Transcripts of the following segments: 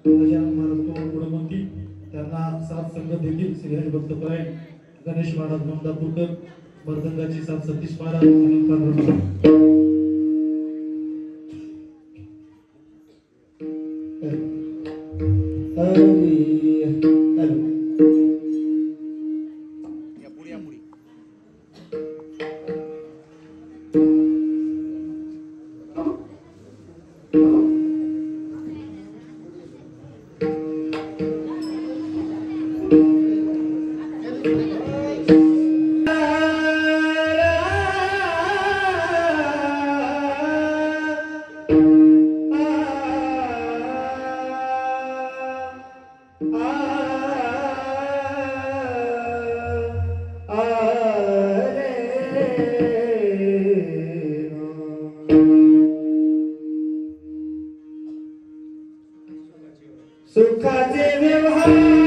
गजानन महाराज गुणवंती त्यांना साथ संगत देखील श्री हरिभक्त परायण गणेश महाराज मंदापूरकर मर्दंगाची साथ सतीश महाराज सुखाचे व्यवहारी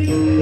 We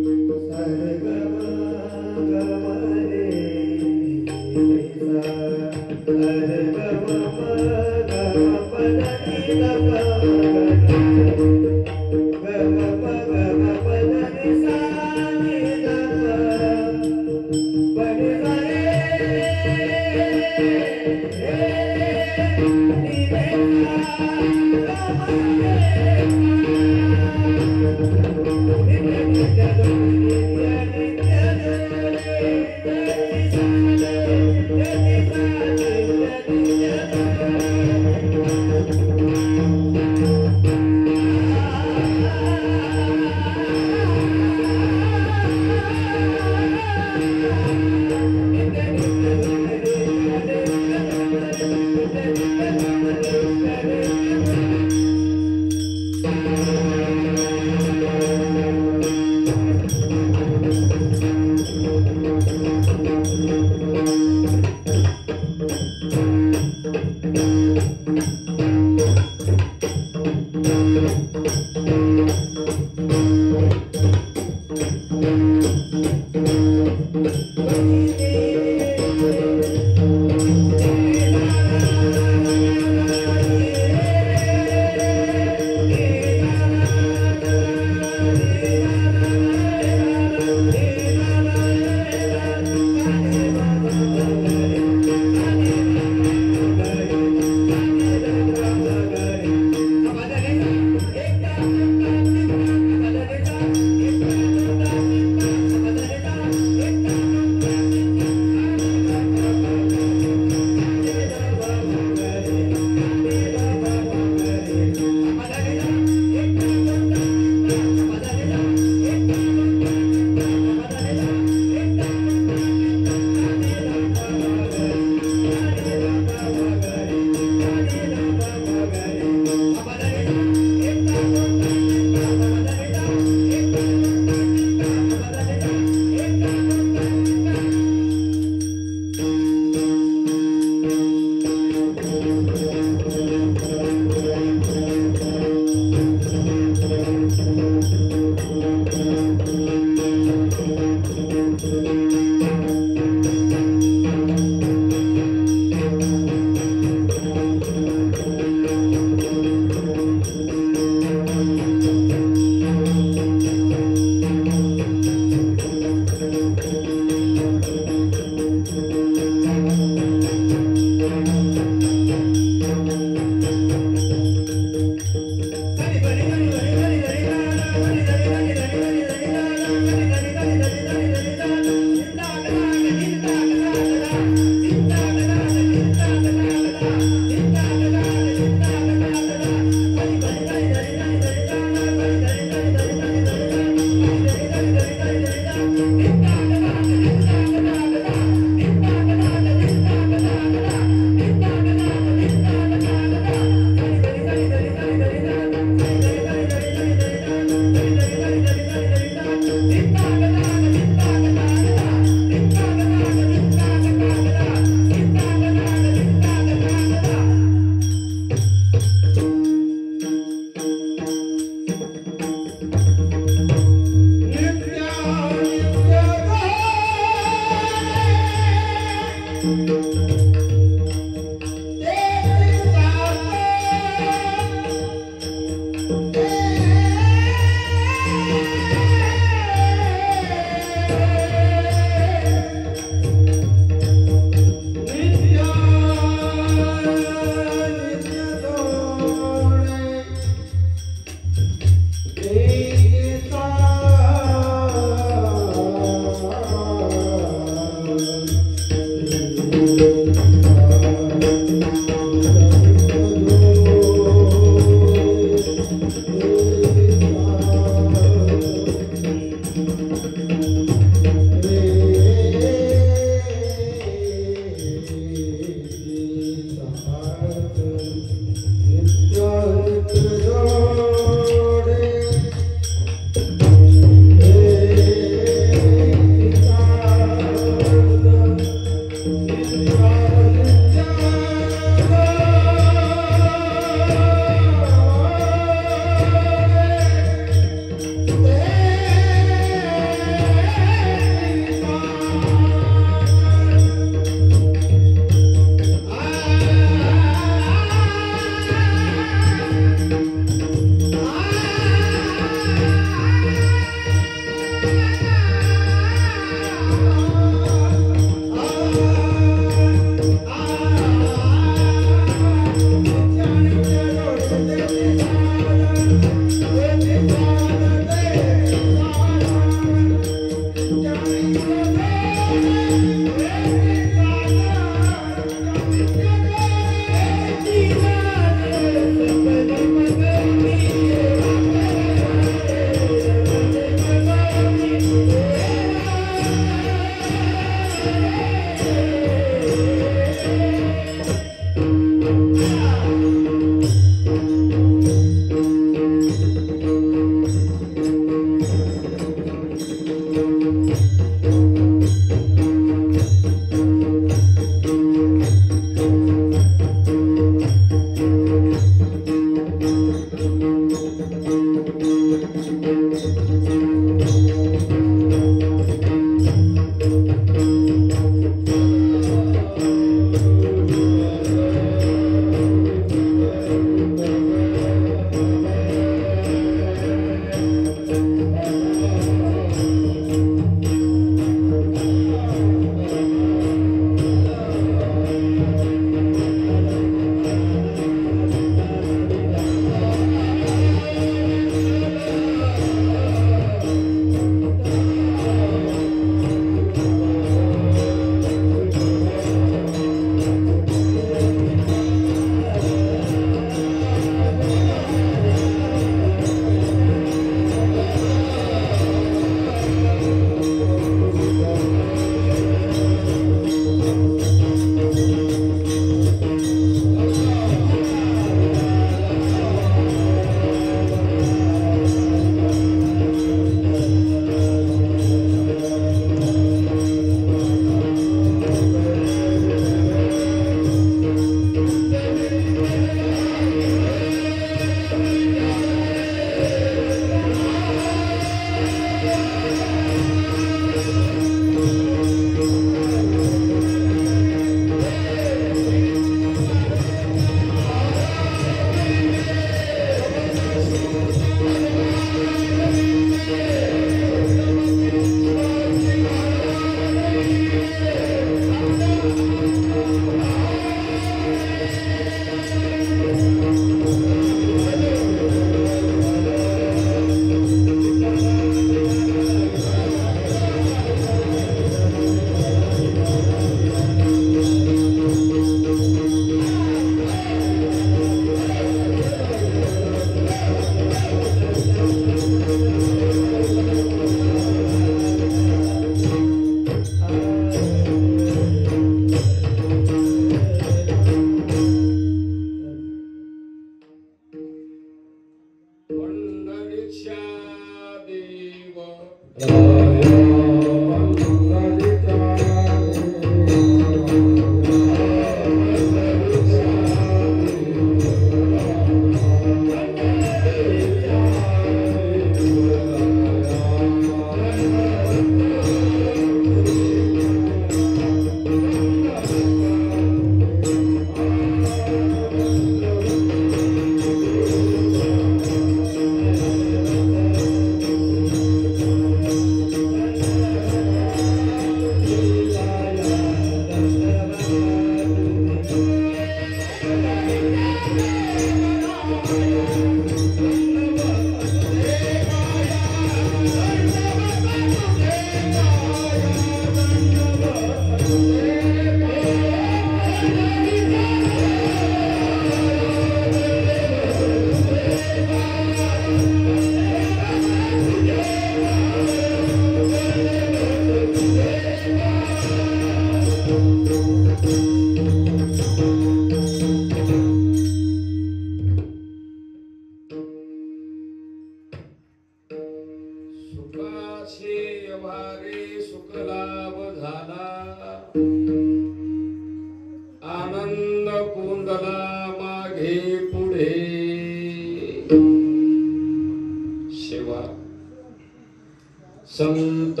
संत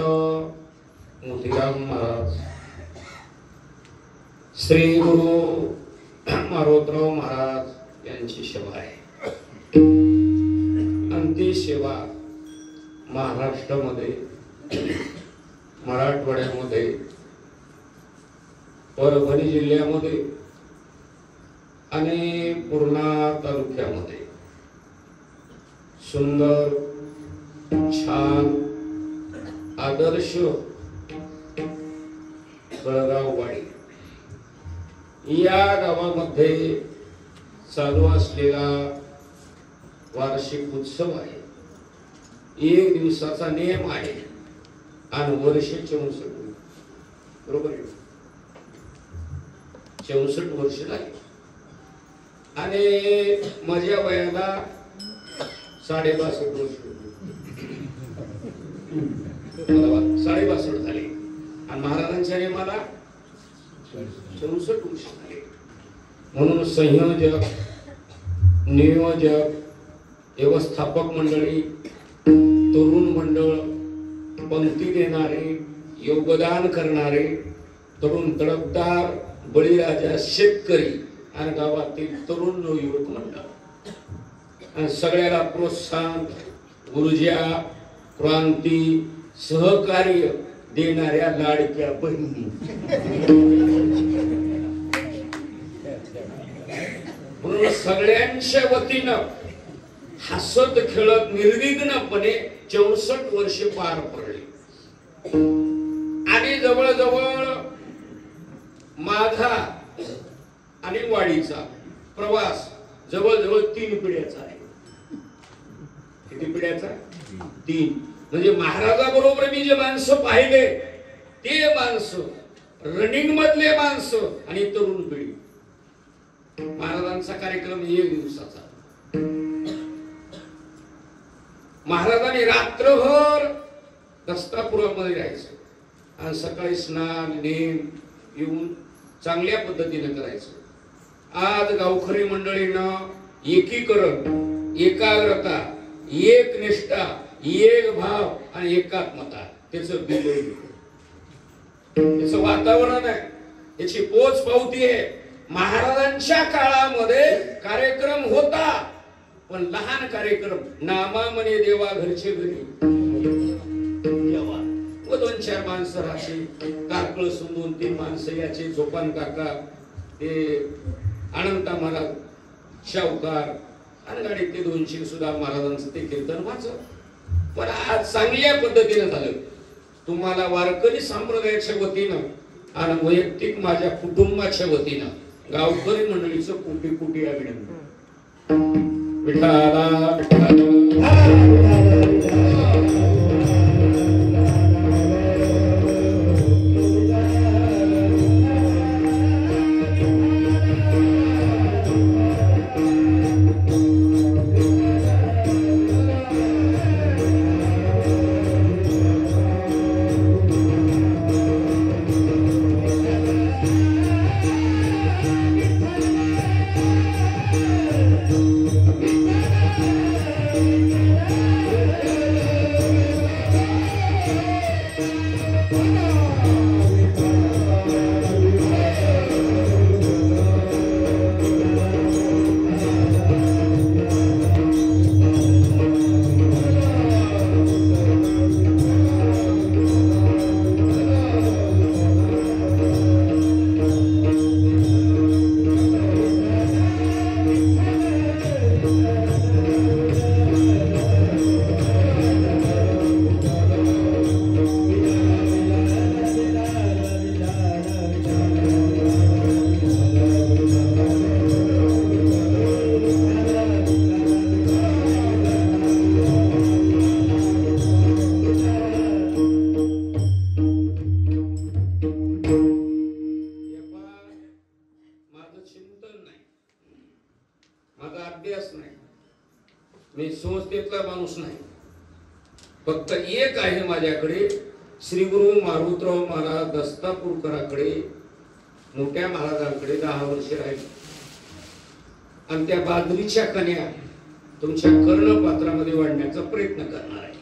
मोतीराम महाराज, श्री गुरु मारोतराव महाराज यांची सेवा आहे आणि ती सेवा महाराष्ट्रामध्ये, मराठवाड्यामध्ये, परभणी जिल्ह्यामध्ये आणि पूर्णा तालुक्यामध्ये सुंदर छान आदर्श बळगाववाडी या गावामध्ये चालू असलेला वार्षिक उत्सव आहे. 1 दिवसाचा नियम आहे आणि वर्ष 64 बरोबर आहे. 64 वर्ष झाली आणि माझ्या वयाला 62 वर्ष 62 झाले आणि महाराजांच्या नियमाला 64 वर्ष झाले. म्हणून संयोजक नियोजक व्यवस्थापक मंडळी तरुण मंडळ पंक्ती देणारे योगदान करणारे तरुण तडफदार बळीराजा शेतकरी आणि गावातील तरुण युवक मंडळ आणि सगळ्याला प्रोत्साहन ऊर्जा क्रांती सहकार्य देणाऱ्या लाडक्या बहिणी म्हणून सगळ्यांच्या वतीनं हसत खेळत निर्विघ्नपणे 64 वर्षे पार पडले आणि जवळजवळ माझा आणि वाडीचा प्रवास जवळजवळ 3 पिढ्याचा आहे. किती पिढ्याचा? 3. म्हणजे महाराजाबरोबर मी जे माणसं पाहिले ते माणसं रनिंग मधले माणसं आणि तरुण पिढी. महाराजांचा कार्यक्रम 1 दिवसाचा. महाराजांनी रात्रभर दस्तापुरामध्ये राहायचं आणि सकाळी स्नान नेम येऊन चांगल्या पद्धतीने करायचं. आज गावखरी मंडळीनं एकीकरण एकाग्रता एक निष्ठा एक भाव आणि एकात्मता त्याचं बिल त्याचं वातावरण आहे याची पोच पावती आहे. महाराजांच्या काळामध्ये कार्यक्रम होता पण लहान कार्यक्रम नामामने देवा घरचे घरी व 2-4 माणसं राहायची. कारकळ सुंदून 3 माणसं याचे झोपान काका ते अनंता महाराज शाहूकार आणि गाडीत ते 200 सुद्धा महाराजांचं ते कीर्तन वाचव. पण आज चांगल्या पद्धतीने झालं. तुम्हाला वारकरी संप्रदायाच्या वतीनं आणि वैयक्तिक माझ्या कुटुंबाच्या वतीनं गावकरी मंडळीचं कोटी कोटी अभिनंदन. विठाला मी संस्थेतला माणूस नाही. फक्त एक आहे माझ्याकडे श्री गुरु मारुतराव महाराज दस्तापूरकरांकडे मोठ्या महाराजांकडे 10 वर्ष राहिले आणि त्या बाजरीच्या कन्या तुमच्या कर्णपात्रामध्ये वाढण्याचा प्रयत्न करणार आहे.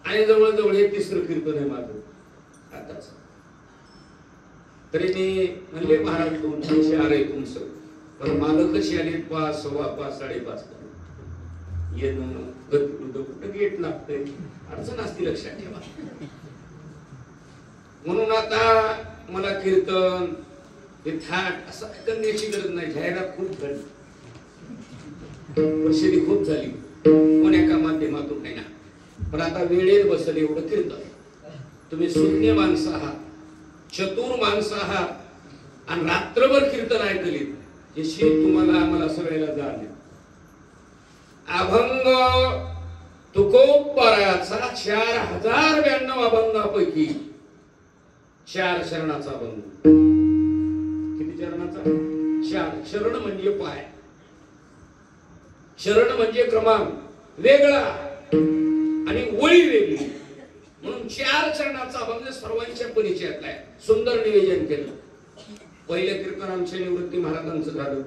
आणि जवळजवळ हे 3रं कीर्तन आहे माझं आताच. तरी मी म्हणले महाराज 2-4 आहे तुमचं पण मालक कशी आली 5, 5:15, 5:30 येणं कुठं गेट लागतंय अडचण असती लक्षात ठेवा. म्हणून आता मला कीर्तन हे थाट असं करण्याची गरज नाही. जाहिरात खूप झाली प्रसिद्धी खूप झाली कोण्या का माध्यमातून नाही ना, पण आता वेळेत बसल एवढं कीर्तन. तुम्ही शून्य माणसं आहात, चतुर माणसं आहात आणि रात्रभर कीर्तन ऐकलीत. हे शीत तुम्हाला आम्हाला सगळ्याला जाणले. अभंग तुकोबराचा 4092 अभंगापैकी 4 शरणाचा अभंग. किती चरणाचा? 4. शरण म्हणजे पाय, शरण म्हणजे क्रमांक वेगळा आणि वळी वेगळी, म्हणून 4 चरणाचा अभंग सर्वांच्या परिचयातला आहे. सुंदर नियोजन केलं. पहिले कीर्तन आमच्या निवृत्ती महाराजांचं झालं,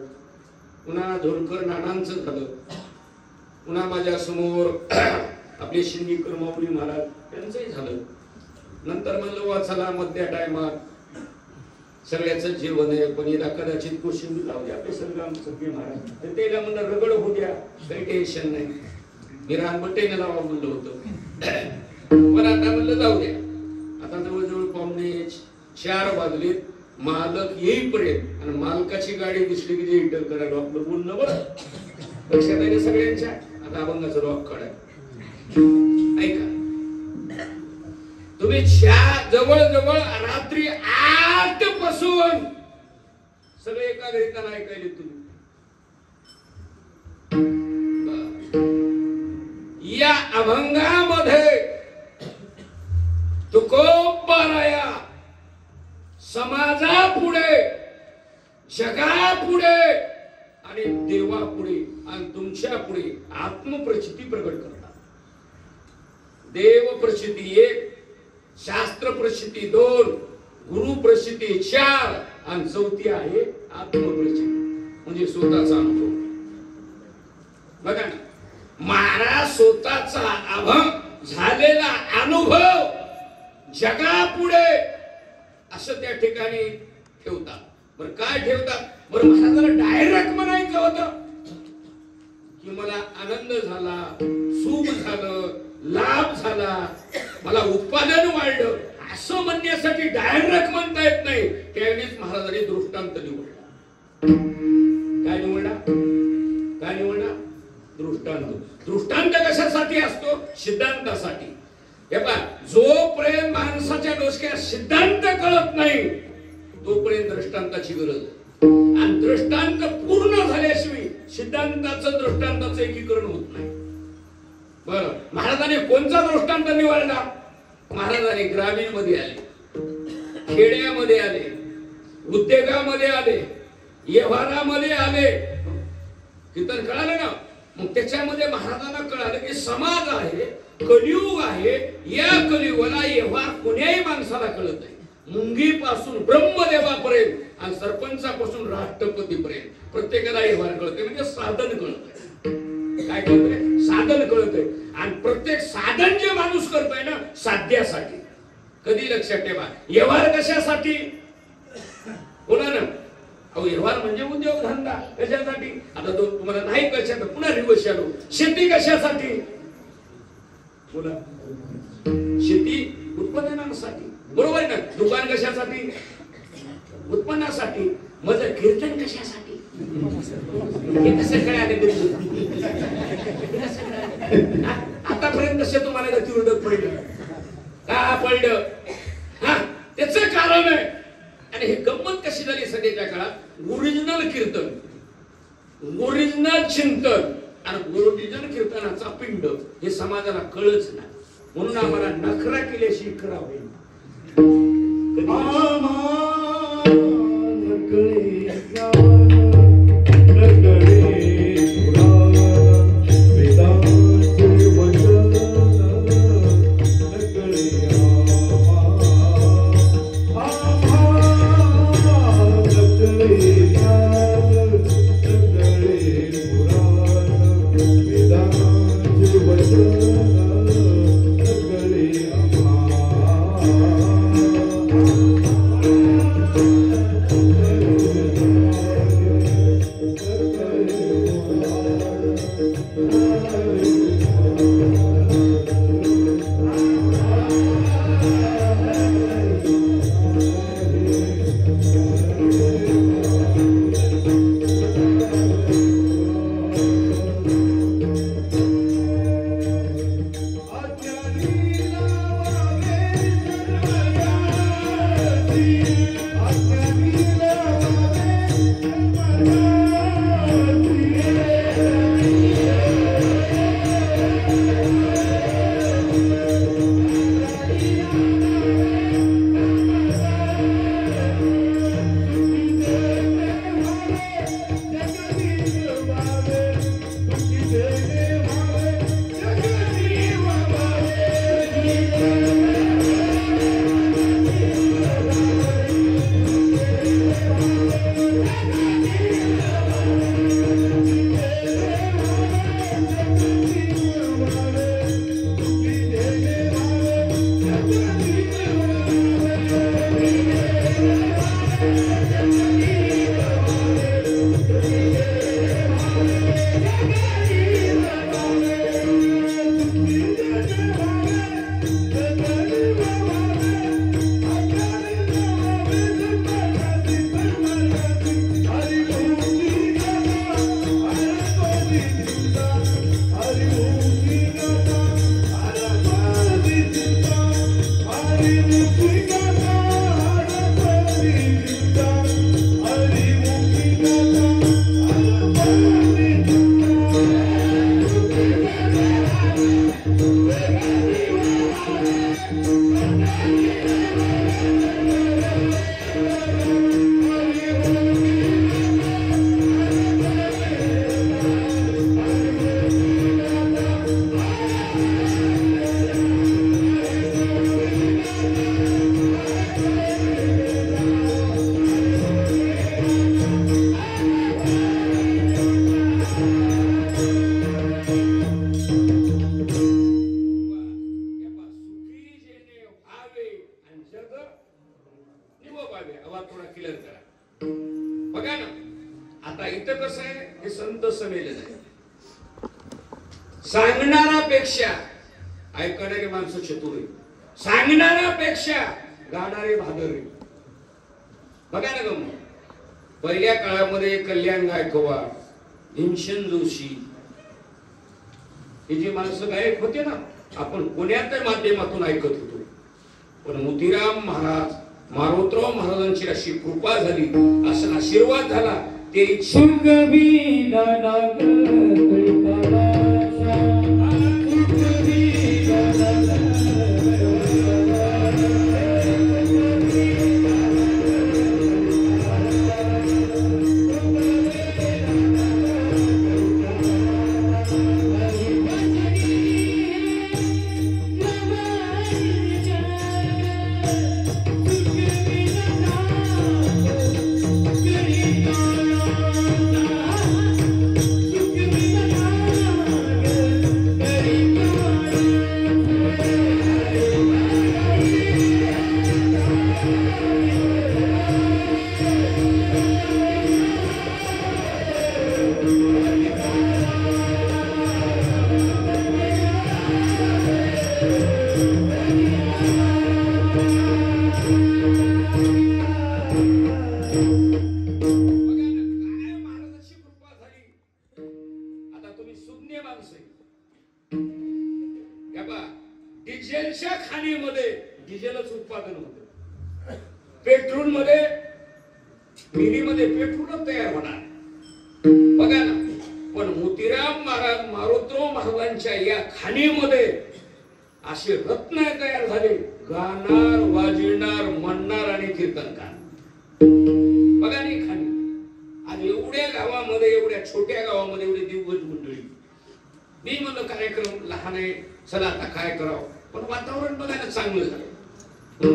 पुन्हा धोलकर नानांचं झालं, पुन्हा माझ्या समोर आपले शिंदीकर माऊली महाराज त्यांचंही झालं. नंतर म्हणलं वा चला मध्या टायमात सगळ्याच जेवण आहे, पण याला कदाचित कोशिंबी लावू द्या. आपले सगळे महाराज तर त्याला म्हणलं रगड होऊ द्या, काही टेन्शन नाही. मी रानबट्टेने लावा म्हणलं होतं, पण आता म्हणलं जाऊ द्या. आता जवळजवळ पावणे 4 वाजलेत. मालक येईपर्यंत आणि मालकाची गाडी दिसली की जे इंटर करायला आपलं बोलणं बरं लक्षात आहे सगळ्यांच्या. आता अभंगाचं रॉक काढाय ऐका. तुम्ही जवळ रात्री 8 पासून सगळे एका घरी त्यांना ऐकायले तुम्ही. या अभंगामध्ये तुकोबाराया समाजापुढे, जगापुढे आणि देवापुढे आणि तुमच्या पुढे आत्मप्रचिती प्रकट करतात. देव प्रचिती 1, शास्त्र प्रचिती 2, गुरु प्रचिती 4 आणि 4थी आहे आत्मप्रचिती म्हणजे स्वतःचा अनुभव. बघा ना, महाराज स्वतःचा अभंग झालेला अनुभव जगापुढे असं त्या ठिकाणी ठेवतात. बरं काय ठेवतात? बरं महाराजांना डायरेक्ट म्हणायचं होतं की मला आनंद झाला, सुख झालं, लाभ झाला, मला उत्पादन वाढलं असं म्हणण्यासाठी डायरेक्ट म्हणता येत नाही. त्यावेळेस महाराजांनी दृष्टांत निवडला. काय निवडला? काय निवडला? दृष्टांत. दृष्टांत कशासाठी असतो? सिद्धांतासाठी. हे पहा, जोपर्यंत माणसाच्या डोसक्यात सिद्धांत कळत नाही तोपर्यंत दृष्टांताची गरज आहे. आणि दृष्टांत पूर्ण झाल्याशिवाय सिद्धांताचं दृष्टांताचं एकीकरण होत नाही. बरं, महाराजांनी कोणता दृष्टांत निवडला? महाराजांनी ग्रामीण मध्ये आले, खेड्यामध्ये आले, उद्योगामध्ये आले, व्यवहारामध्ये आले. कीर्तन कळालं ना? मग त्याच्यामध्ये महाराजांना कळालं की समाज आहे, कलियुग आहे. या कलियुगाला व्यवहार कोण्याही माणसाला कळत नाही. मुंगीपासून ब्रह्मदेवापर्यंत आणि सरपंचापासून राष्ट्रपतीपर्यंत प्रत्येकाला व्यवहार कळतोय, म्हणजे साधन कळतंय. काय कळतंय? साधन कळतंय. आणि प्रत्येक साधन जे माणूस करतोय ना साध्यासाठी. कधी लक्षात ठेवा, व्यवहार कशासाठी? बोला ना. अहो, व्यवहार म्हणजे उद्योग धंदा कशासाठी? आता तो तुम्हाला नाही कशात पुन्हा रिवर्स आलो. शेती कशासाठी? बोला. शेती उत्पादनासाठी, बरोबर आहे ना? दुकान कशासाठी? उत्पन्नासाठी. माझं कीर्तन कशासाठी? हे कसं कळाले? आतापर्यंत कसं तुम्हाला गतिरोधक पडलं का? पडलं हा, त्याच कारण आहे. आणि हे गंमत कशी झाली सध्याच्या काळात? ओरिजिनल कीर्तन, ओरिजिनल चिंतन आणि ओरिजिनल कीर्तनाचा पिंड हे समाजाला कळच नाही. म्हणून आम्हाला नखरा केल्याशी खरा होईल. बघा ना, आता इथं कसं आहे, हे संत समेलन आहे. सांगणारापेक्षा ऐकणारे माणसं चतुर आहे, सांगणारापेक्षा गाणारे भादर. बघा ना गं, पहिल्या काळामध्ये कल्याण गायकवाड, भीमसेन जोशी हे जे माणसं गायक होते ना, आपण पुण्याच्या माध्यमातून ऐकत होतो. पण मोतीराम महाराज, मारोतराव महाराजांची अशी कृपा झाली, असा आशीर्वाद झाला, ते डिझेलच्या खाणीमध्ये डिझेलच उत्पादन होत, पेट्रोल मध्ये विहिरीमध्ये पेट्रोल तयार होणार. बघा ना, पण मोतीराम महाराज, मारोतराव महाराजांच्या या खाणीमध्ये असे रत्न तयार झाले, गाणार, वाजविणार, म्हणणार आणि कीर्तनकार. बघा नाही खाणी. आज एवढ्या गावामध्ये, एवढ्या छोट्या गावामध्ये एवढी दिवगज मंडळी. मी म्हणलं कार्यक्रम लहान आहे, चला आता काय करावं, पण वातावरण बघायला चांगलं झालं.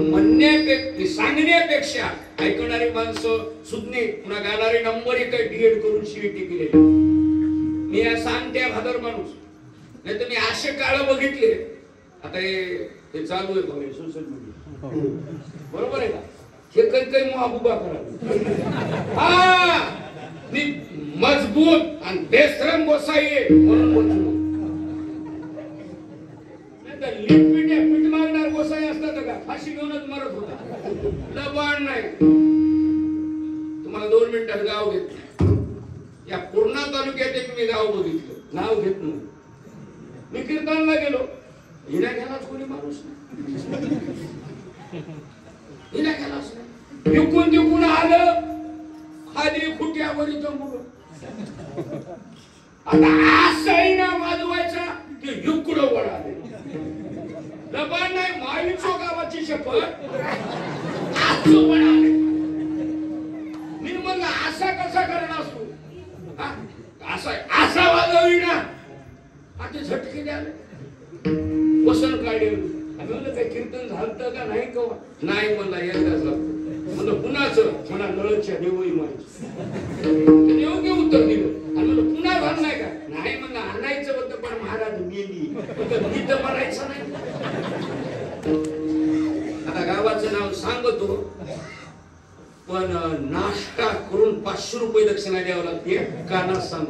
म्हणण्यापेक्षा, सांगण्यापेक्षा ऐकणारी माणसं सुज्ञे, पुन्हा गाणारे नंबर एक डीएड करून सीईटी केलेली. मी या सांगत्या भादर माणूस नाही, तर मी असे काळ बघितले. आता हे चालू आहे बघा सोशल मीडिया, बरोबर आहे का? हे काही महाबुबा करा. हा, मी मजबूत आणि बेसरम गोसाई आहे म्हणून बोलतो. पीठ मागणार गोसाई असतात का, फाशी घेऊनच मरत होता. लबाड नाही. तुम्हाला 2 मिनिटात गाव घेत, या पूर्णा तालुक्यात एक मी गाव बघितलं, नाव घेत नाही. मी कीर्तनला गेलो, हिला घ्यायलाच कोणी माणूस नाही, हिला घ्यायलाच नाही. विकून तिकून आलं, खाली खुट्यावर मुलं. आता असंही ना वाजवायचा की युकडं वळाले. लबाड नाही, माईचो गावाची शपथ. मी म्हणलं असा कसा करणार तू, असा वाजवी ना. आता झटके द्याले, वसन काढेल. आम्ही म्हणलं काही कीर्तन झालं का नाही कवा? नाही म्हणला, एकदाच लागतो. म्हणलं कुणाचं? म्हणा नळच्या देवई माणूस. योग्य उत्तर दिलं. आणि म्हणलं पुन्हा झालं नाही का? नाही म्हणलं आणायचं होतं, पण महाराज मेली, मी तर मरायचं नाही. आता गावाचं नाव सांगतो, पण नाश्ता करून 500 रुपये दक्षिणा द्यावं लागते. काना सांग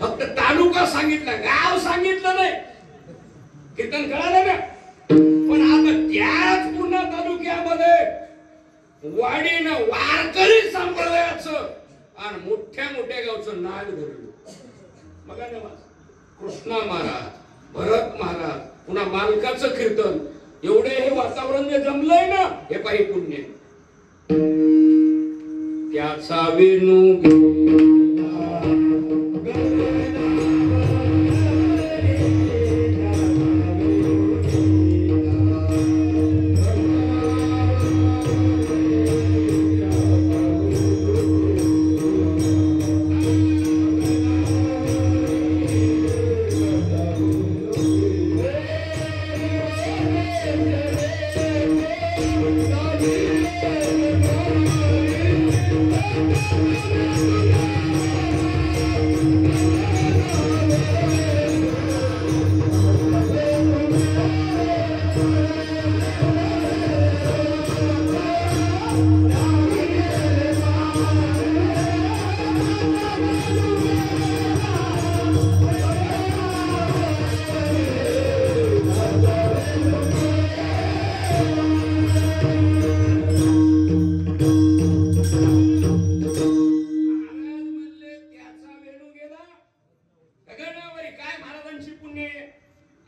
फक्त तालुका सांगितला, गाव सांगितलं नाही. कीर्तन कळालं ना? पण आता त्याच पुन्हा तालुक्यामध्ये वाडीनं वारकरी संप्रदायाचं आणि मोठ्या मोठ्या गावचं नाग धरलं. बघा ना, कृष्णा महाराज, भरत महाराज, पुन्हा मालकाचं कीर्तन, एवढे हे वातावरण जे जमलंय ना, हे पाहिजे पुण्य. त्याचा वेणू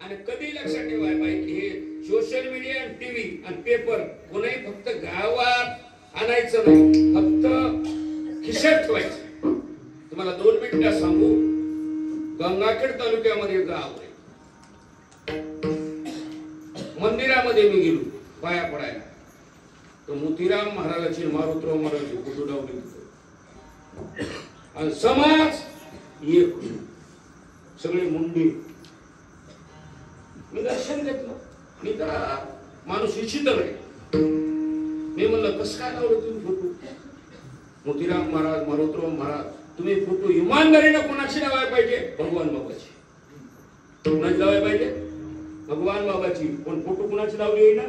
आणि कधी लक्षात ठेवायला पाहिजे, हे सोशल मीडिया आणि टीव्ही आणि पेपर कोणाही फक्त गावात आणायचं नाही, फक्त खिशात ठेवायचं. तुम्हाला 2 मिनिटं सांगू, गंगाखेड तालुक्यामध्ये गाव आहे, मंदिरामध्ये मी गेलो पाया पडायला, तर मोतीराम महाराजाची मारुतराव महाराजाची फोटो लावली आणि समाज एक सगळे मुंडे. मी दर्शन घेतलं, मी तर माणूस इच्छित आहे. मी म्हणलं कसं काय लावलं तुम्ही फोटो? मोतीराम महाराज, मारुतराव महाराज, तुम्ही फोटो इमानदारीनं कोणाची लावायला पाहिजे? भगवान बाबाची. कोणाची लावायला पाहिजे? भगवान बाबाची. पण फोटो कोणाची लावली आहे ना?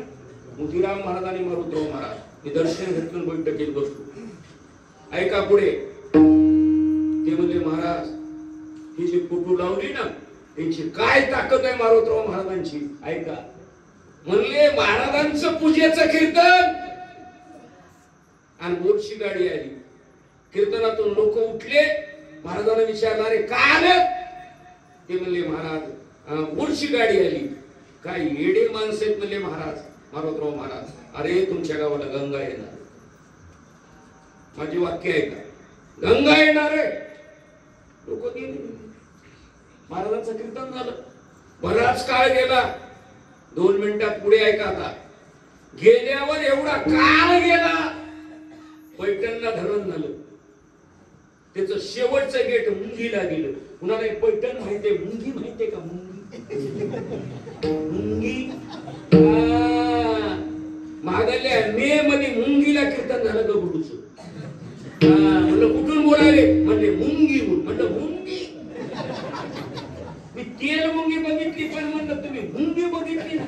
मोतीराम महाराज आणि मारुतराव महाराज. मी दर्शन घेतलं, बैठकीत बसलो. ऐका पुढे, ते म्हणले महाराज ही जी फोटो लावली ना त्यांची काय ताकद आहे मारुतराव महाराजांची, ऐका. म्हणले महाराजांचं पूजेचं कीर्तन आणि बोरची गाडी आली, कीर्तनातून लोक उठले, महाराजांना विचारणारे काय आलं? ते म्हणले महाराज बोरची गाडी आली. काय येडे माणसं आहेत म्हणले महाराज, मारुतराव महाराज. अरे तुमच्या गावाला गंगा येणार, माझी वाक्य आहे का, गंगा येणार आहे. लोक गेले, महाराजांचं कीर्तन झालं. बराच काळ गेला, 2 मिनिटात पुढे ऐका. आता गेल्यावर एवढा काळ गेला, पैठणला धरण झालं, त्याचं शेवटचं गेट मुंगीला गेलं. कुणाला पैठण माहितीये, मुंगी माहितीये का? मुंगी मागल्या मे मध्ये मुंगीला कीर्तन झालं गबडूच. म्हणलं कुठून बोलाले? म्हणले मुंगीहून. म्हणलं मुंगी? मी तेल मुंगी बघितली, पण म्हणलं तुम्ही मुंगी बघितली ना?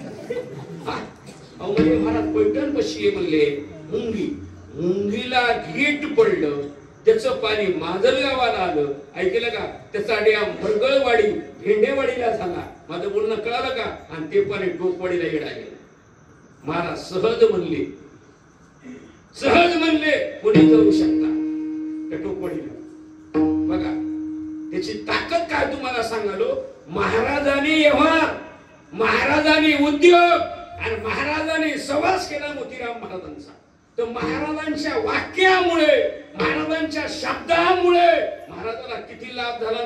म्हणजे महाराज पैठण कशी आहे म्हणले मुंगी. मुंगीला गेट पडलं, त्याचं पाणी माजलगावाला आलं, ऐकलं का? त्याचा डॅम भरगळवाडी भेंडेवाडीला झाला. माझं बोलणं कळालं का? आणि ते पाणी टोकवाडीला येडा गेलं. महाराज सहज म्हणले, सहज म्हणले कोणी जाऊ शकता त्या टोकवाडीला. बघा त्याची ताकद काय तुम्हाला सांगालो. महाराजांनी व्यवहार, महाराजांनी उद्योग आणि महाराजांनी सहवास केला मोतीराम महाराजांचा. तर महाराजांच्या वाक्यामुळे, महाराजांच्या शब्दामुळे महाराजाला किती लाभ झाला.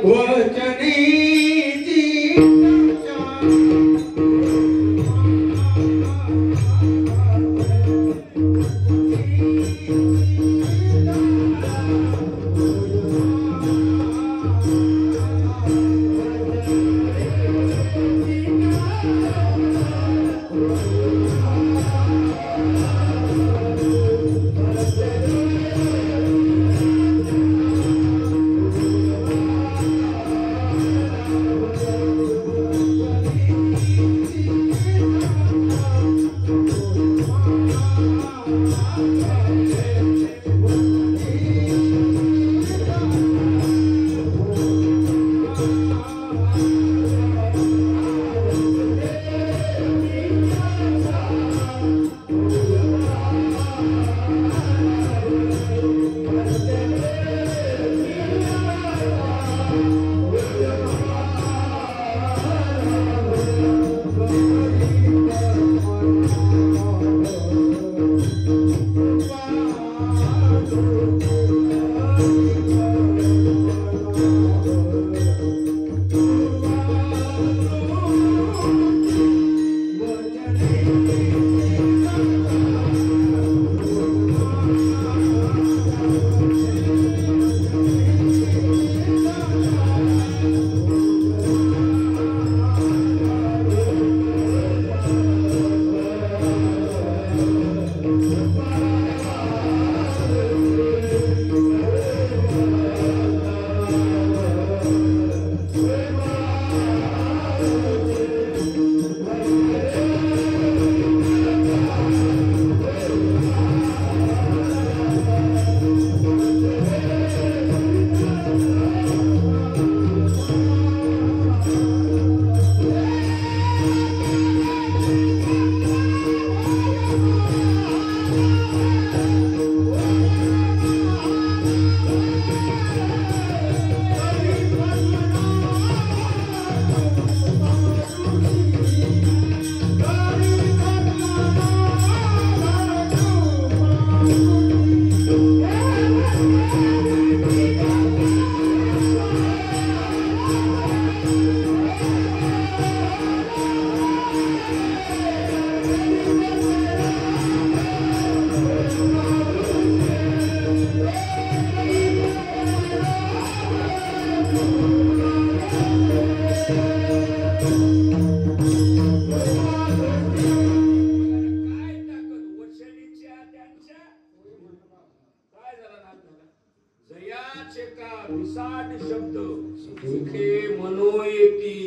विसाट शब्द सुखे मनोयती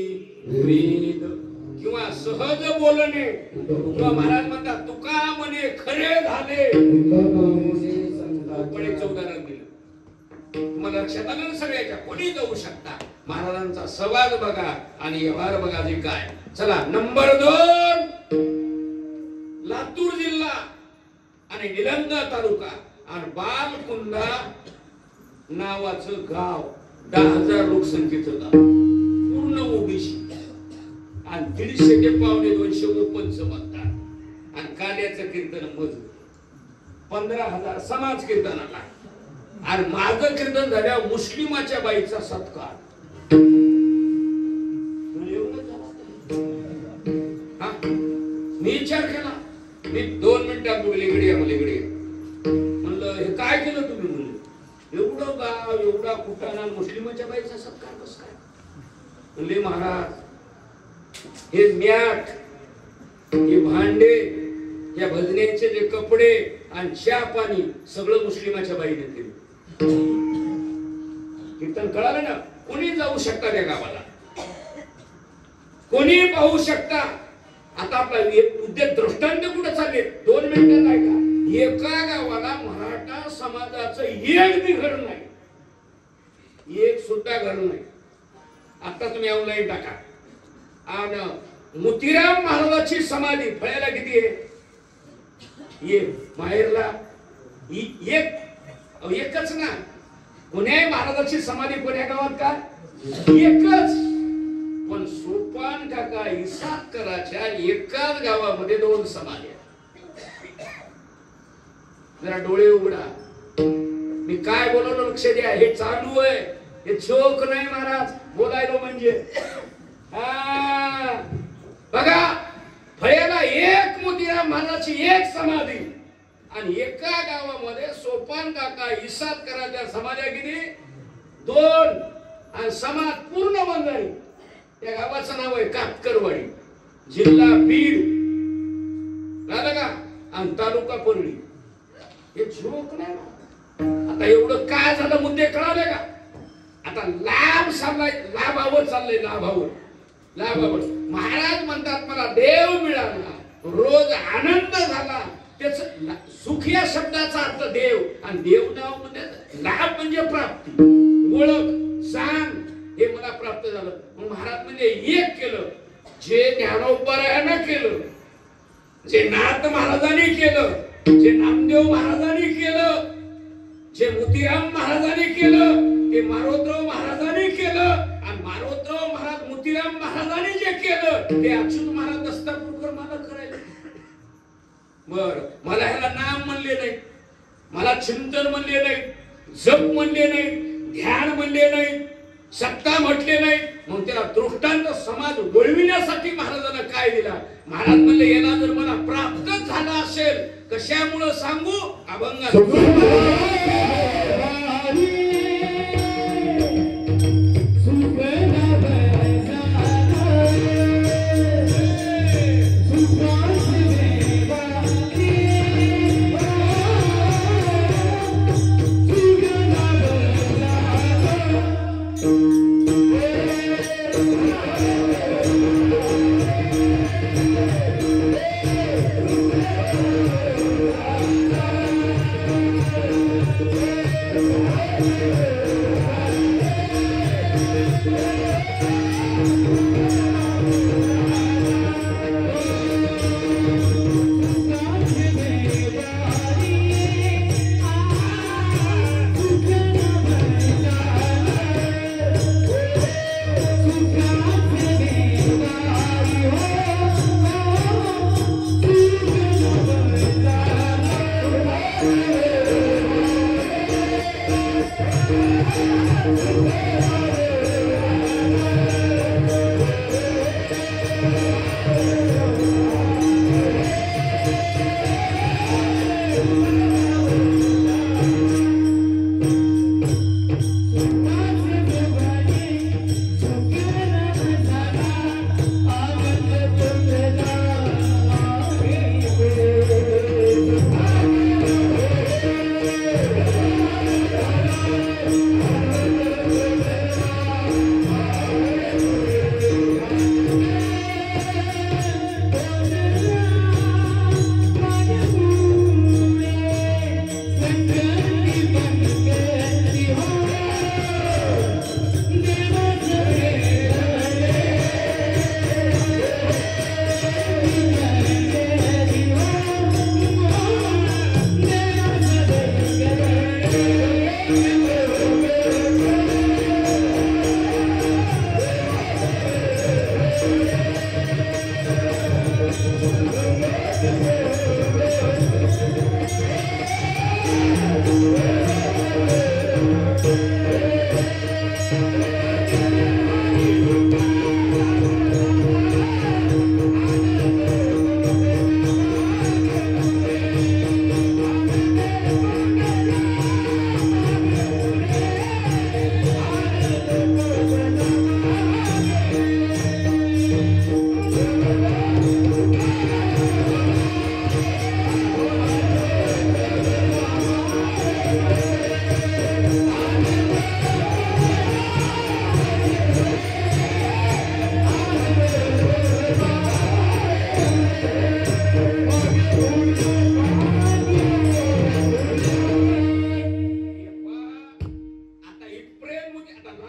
वेद किंवा सहज बोलणे किंवा महाराज म्हणतात तुका म्हणे खरे झाले. पण एक उदाहरण दिलं तुम्हाला लक्षात आलं ना सगळ्याच्या. कोणी जाऊ शकता. महाराजांचा संवाद बघा आणि व्यवहार बघा जे काय. चला नंबर 2 लातूर जिल्हा आणि निलंगा तालुका आणि बालकुंडा नावाचं गाव 10,000 लोकसंख्येचं गाव पूर्ण ओबीसी आणि 150 ते 150 ओपनचं मतदान आणि काल्याचं कीर्तन मजूर 15,000 समाज कीर्तनाला आणि माझं कीर्तन झाल्यावर मुस्लिमाच्या बाईचा सत्कार. मी विचार केला. मी 2 मिनिटात मुलीकडे म्हणलं हे काय केलं तुम्ही. म्हणलं एवढं गाव एवढा कुटाणा मुस्लिमाच्या बाईचा सत्कार कसं काय. म्हणले महाराज हे मॅट हे भांडे या भजनेचे जे कपडे आणि चहा पाणी सगळं मुस्लिमाच्या बाईने केलं. कीर्तन कळालं ना. कोणी जाऊ शकता त्या गावाला. कोणी पाहू शकता. आता आपला उद्योग दृष्टांत कुठे चालले 2 मिनिटात ऐका. एका गावाला मराठा समाजाचं एक बी घर नाही. एक सुद्धा घर नाही. आता तुम्ही ऑनलाईन टाका. आणि मोतीराम महाराजांची समाधी फळ्याला किती आहे. ये माहेरला एकच ना. कोण्याही महाराजांची समाधी कोण्या गावात का एकच. पण सोपान काका इसाकराच्या एकाच गावामध्ये 2 समाधी. जरा डोळे उघडा. मी काय बोलवलं लक्ष द्या. हे चालू आहे. हे चोक नाही महाराज बोलायला म्हणजे. बघा फळ्याला एक मोतीराम महाराजांची एक समाधी आणि एका गावामध्ये सोपान काका इसाकराच्या समाध्या किती 2 आणि समाज पूर्ण बंधारी. त्या गावाचं नाव आहे कातकरवाडी जिल्हा बीड कळलं का आणि तालुका परळी. हे जोक नाही. आता एवढं काय झालं मुद्दे कळाले का. आता लाभ चाललाय लाभावर चाललंय लाभावर. महाराज म्हणतात मला देव मिळाला रोज आनंद झाला. त्याच सुख या शब्दाचा अर्थ देव आणि देव नाव म्हणजे लाभ म्हणजे प्राप्ती ओळख सांग हे मला प्राप्त झालं. मग महाराज म्हणजे एक केलं जे ज्ञानोबरायानं केलं, जे नाथ महाराजांनी केलं, जे नामदेव महाराजांनी केलं, जे मोतीराम महाराजांनी केलं, ते मारोतराव महाराजांनी केलं आणि मारोतराव महाराज मोतीराम महाराजांनी जे केलं ते अच्युत महाराज दस्तापूरकर मला करायला. बर मला ह्याला नाम म्हणले नाही, मला चिंतन म्हणले नाही, जप म्हणले नाही, ध्यान म्हणले नाही, सत्ता म्हटले नाही. मग त्याला दृष्टांत समाज वळविण्यासाठी महाराजांना काय दिला. महाराज म्हणले याला जर मला प्राप्त झाला असेल कशामुळे सांगू अभंगा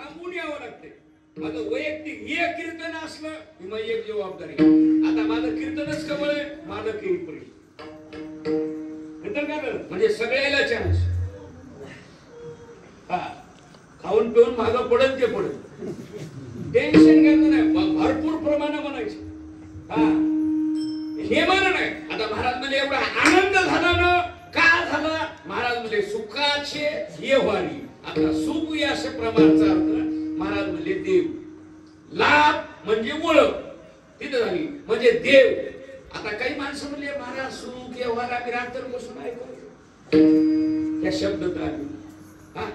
थांबून यावं लागते. माझं वैयक्तिक एक कीर्तन असलं की मग एक जबाबदारी. आता माझं कीर्तनच कवळ आहे, माझं कीर्तन काय करत म्हणजे सगळ्याला चान्स. हा खाऊन पिऊन मागं पडत ते पडत, टेन्शन घ्यायचं नाही, भरपूर प्रमाणात म्हणायचे. हा हे म्हणणं नाही. आता महाराज म्हणजे एवढा आनंद झाला ना, का झाला? महाराज म्हणजे सुखाचे हे व्हावी. आता सुख या अशा प्रमाणाचा अर्थ महाराज म्हणजे देव, लाभ म्हणजे ओळख तिथे झाली म्हणजे देव. आता काही माणसं म्हणले महाराज सुख या व्हायला आम्ही रात्र बसून ऐकायचो, त्या शब्दात आली. हा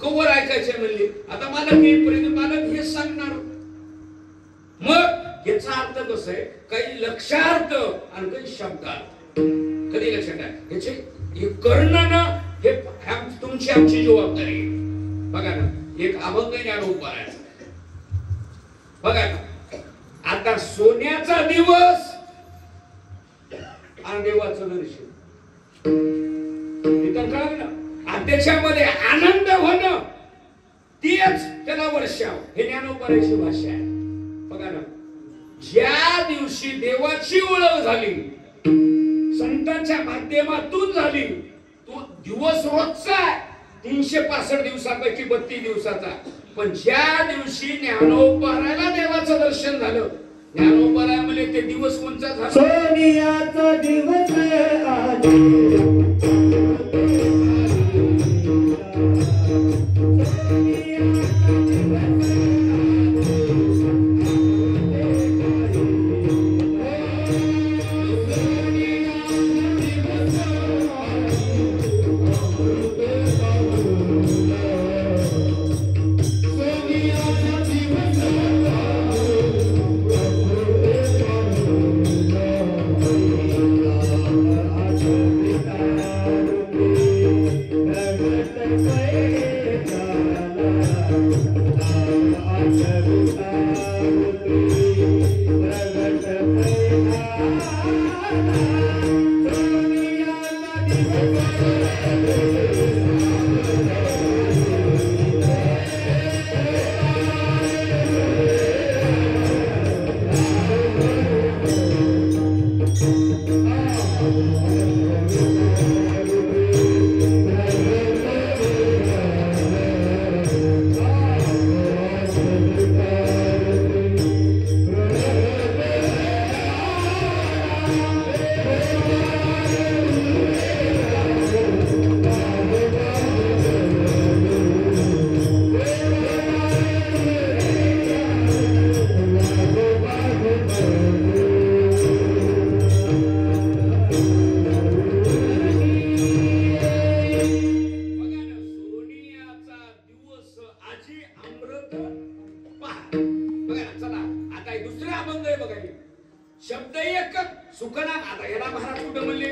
कवर ऐकायचे म्हणले. आता मला येईपर्यंत मला हे सांगणार. मग याचा अर्थ कसा आहे? काही लक्षार्थ आणि काही शब्दार्थ. कधी लक्षात आहे याचे हे करणं ना, हे तुमची आमची जबाबदारी आहे. बघा ना, एक अभंग ज्ञान उभारायचा. बघा ना, आता सोन्याचा दिवस आणि देवाचं दर्शन इथं कळलं ना. त्याच्यामध्ये आनंद होणं तेच त्याला वर्षाव, हे ज्ञानोबराची भाषा आहे. बघा ना, ज्या दिवशी देवाची ओळख झाली, संतांच्या माध्यमातून झाली, तो दिवस रोजचा आहे, 365 दिवसापैकी 32 दिवसाचा. पण ज्या दिवशी ज्ञानोबराला देवाचं दर्शन झालं, ज्ञानोबरा म्हणजे ते दिवस कोणचा झाला? सोनियाचा दिवस शब्द एक सुखना. आता याला महाराज कुठं म्हणले?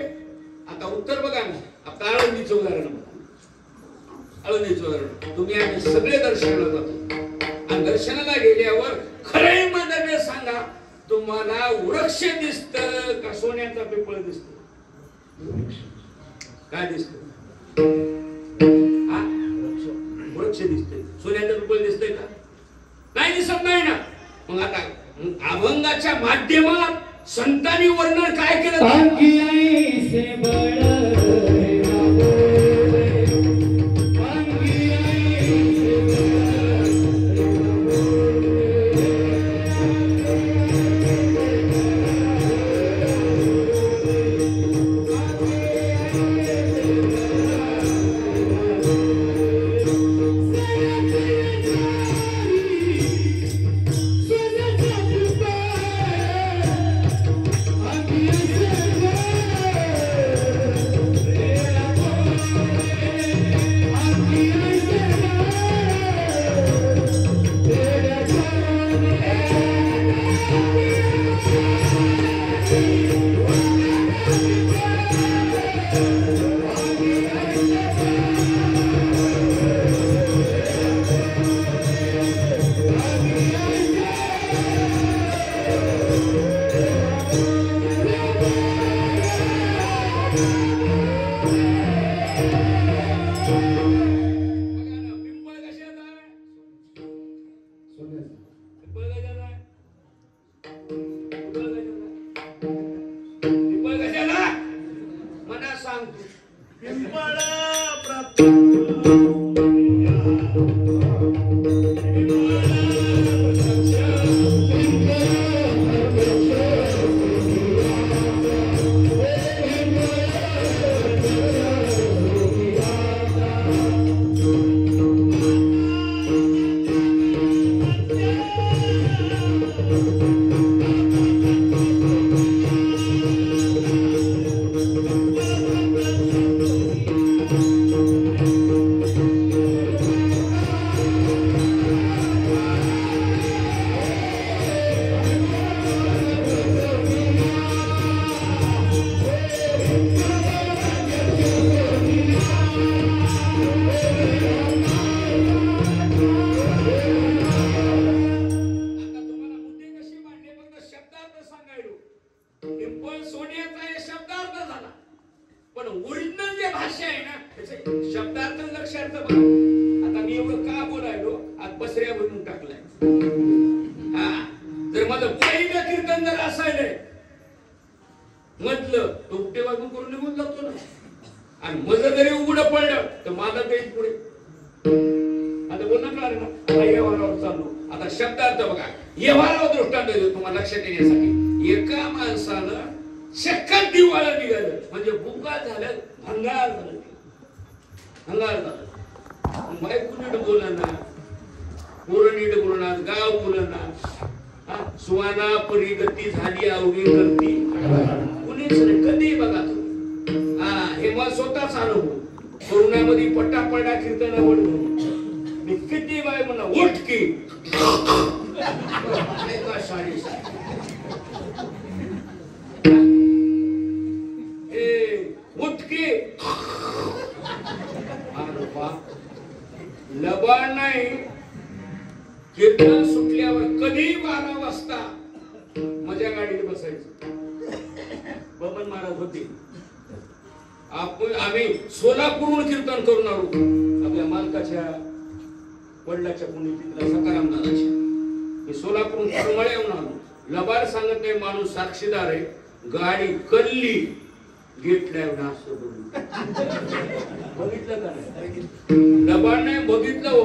आता उत्तर बघा ना, आता आळंदीचं उदाहरण बघा. आळंदीचं उदाहरण तुम्ही आम्ही सगळे दर्शनाला जातो आणि दर्शनाला गेल्यावर खरे मनाने सांगा, तुम्हाला वृक्ष दिसत का सोन्याचा पिपळ दिसत? काय दिसत? वृक्ष दिसतंय, सोन्याचं पिपळ दिसतंय का? नाही दिसत नाही ना. मग आता अभंगाच्या माध्यमात संतांनी वर्णन काय केलं? सोन्याचं. पिंपळ गजाला आहे. पिंपळ गजाला. पिंपळ गजाला मना सांगतो पिंपळ लबाड नाही. कीर्तन सुटल्यावर कधी 12 वाजता माझ्या गाडीत बसायचं. बबन महाराज होते. आम्ही सोलापूरहून कीर्तन करून आलो. आपल्या मालकाच्या वडिलाच्या पुण्यतिथीला सकाराम दादाच्या. मी सोलापूरहून करमळे येऊन आलो. लबाड सांगत नाही माणूस साक्षीदार आहे. गाडी कल्ली गेट नाही असं बघितलं का नाही? लबाड नाही बघितलं हो.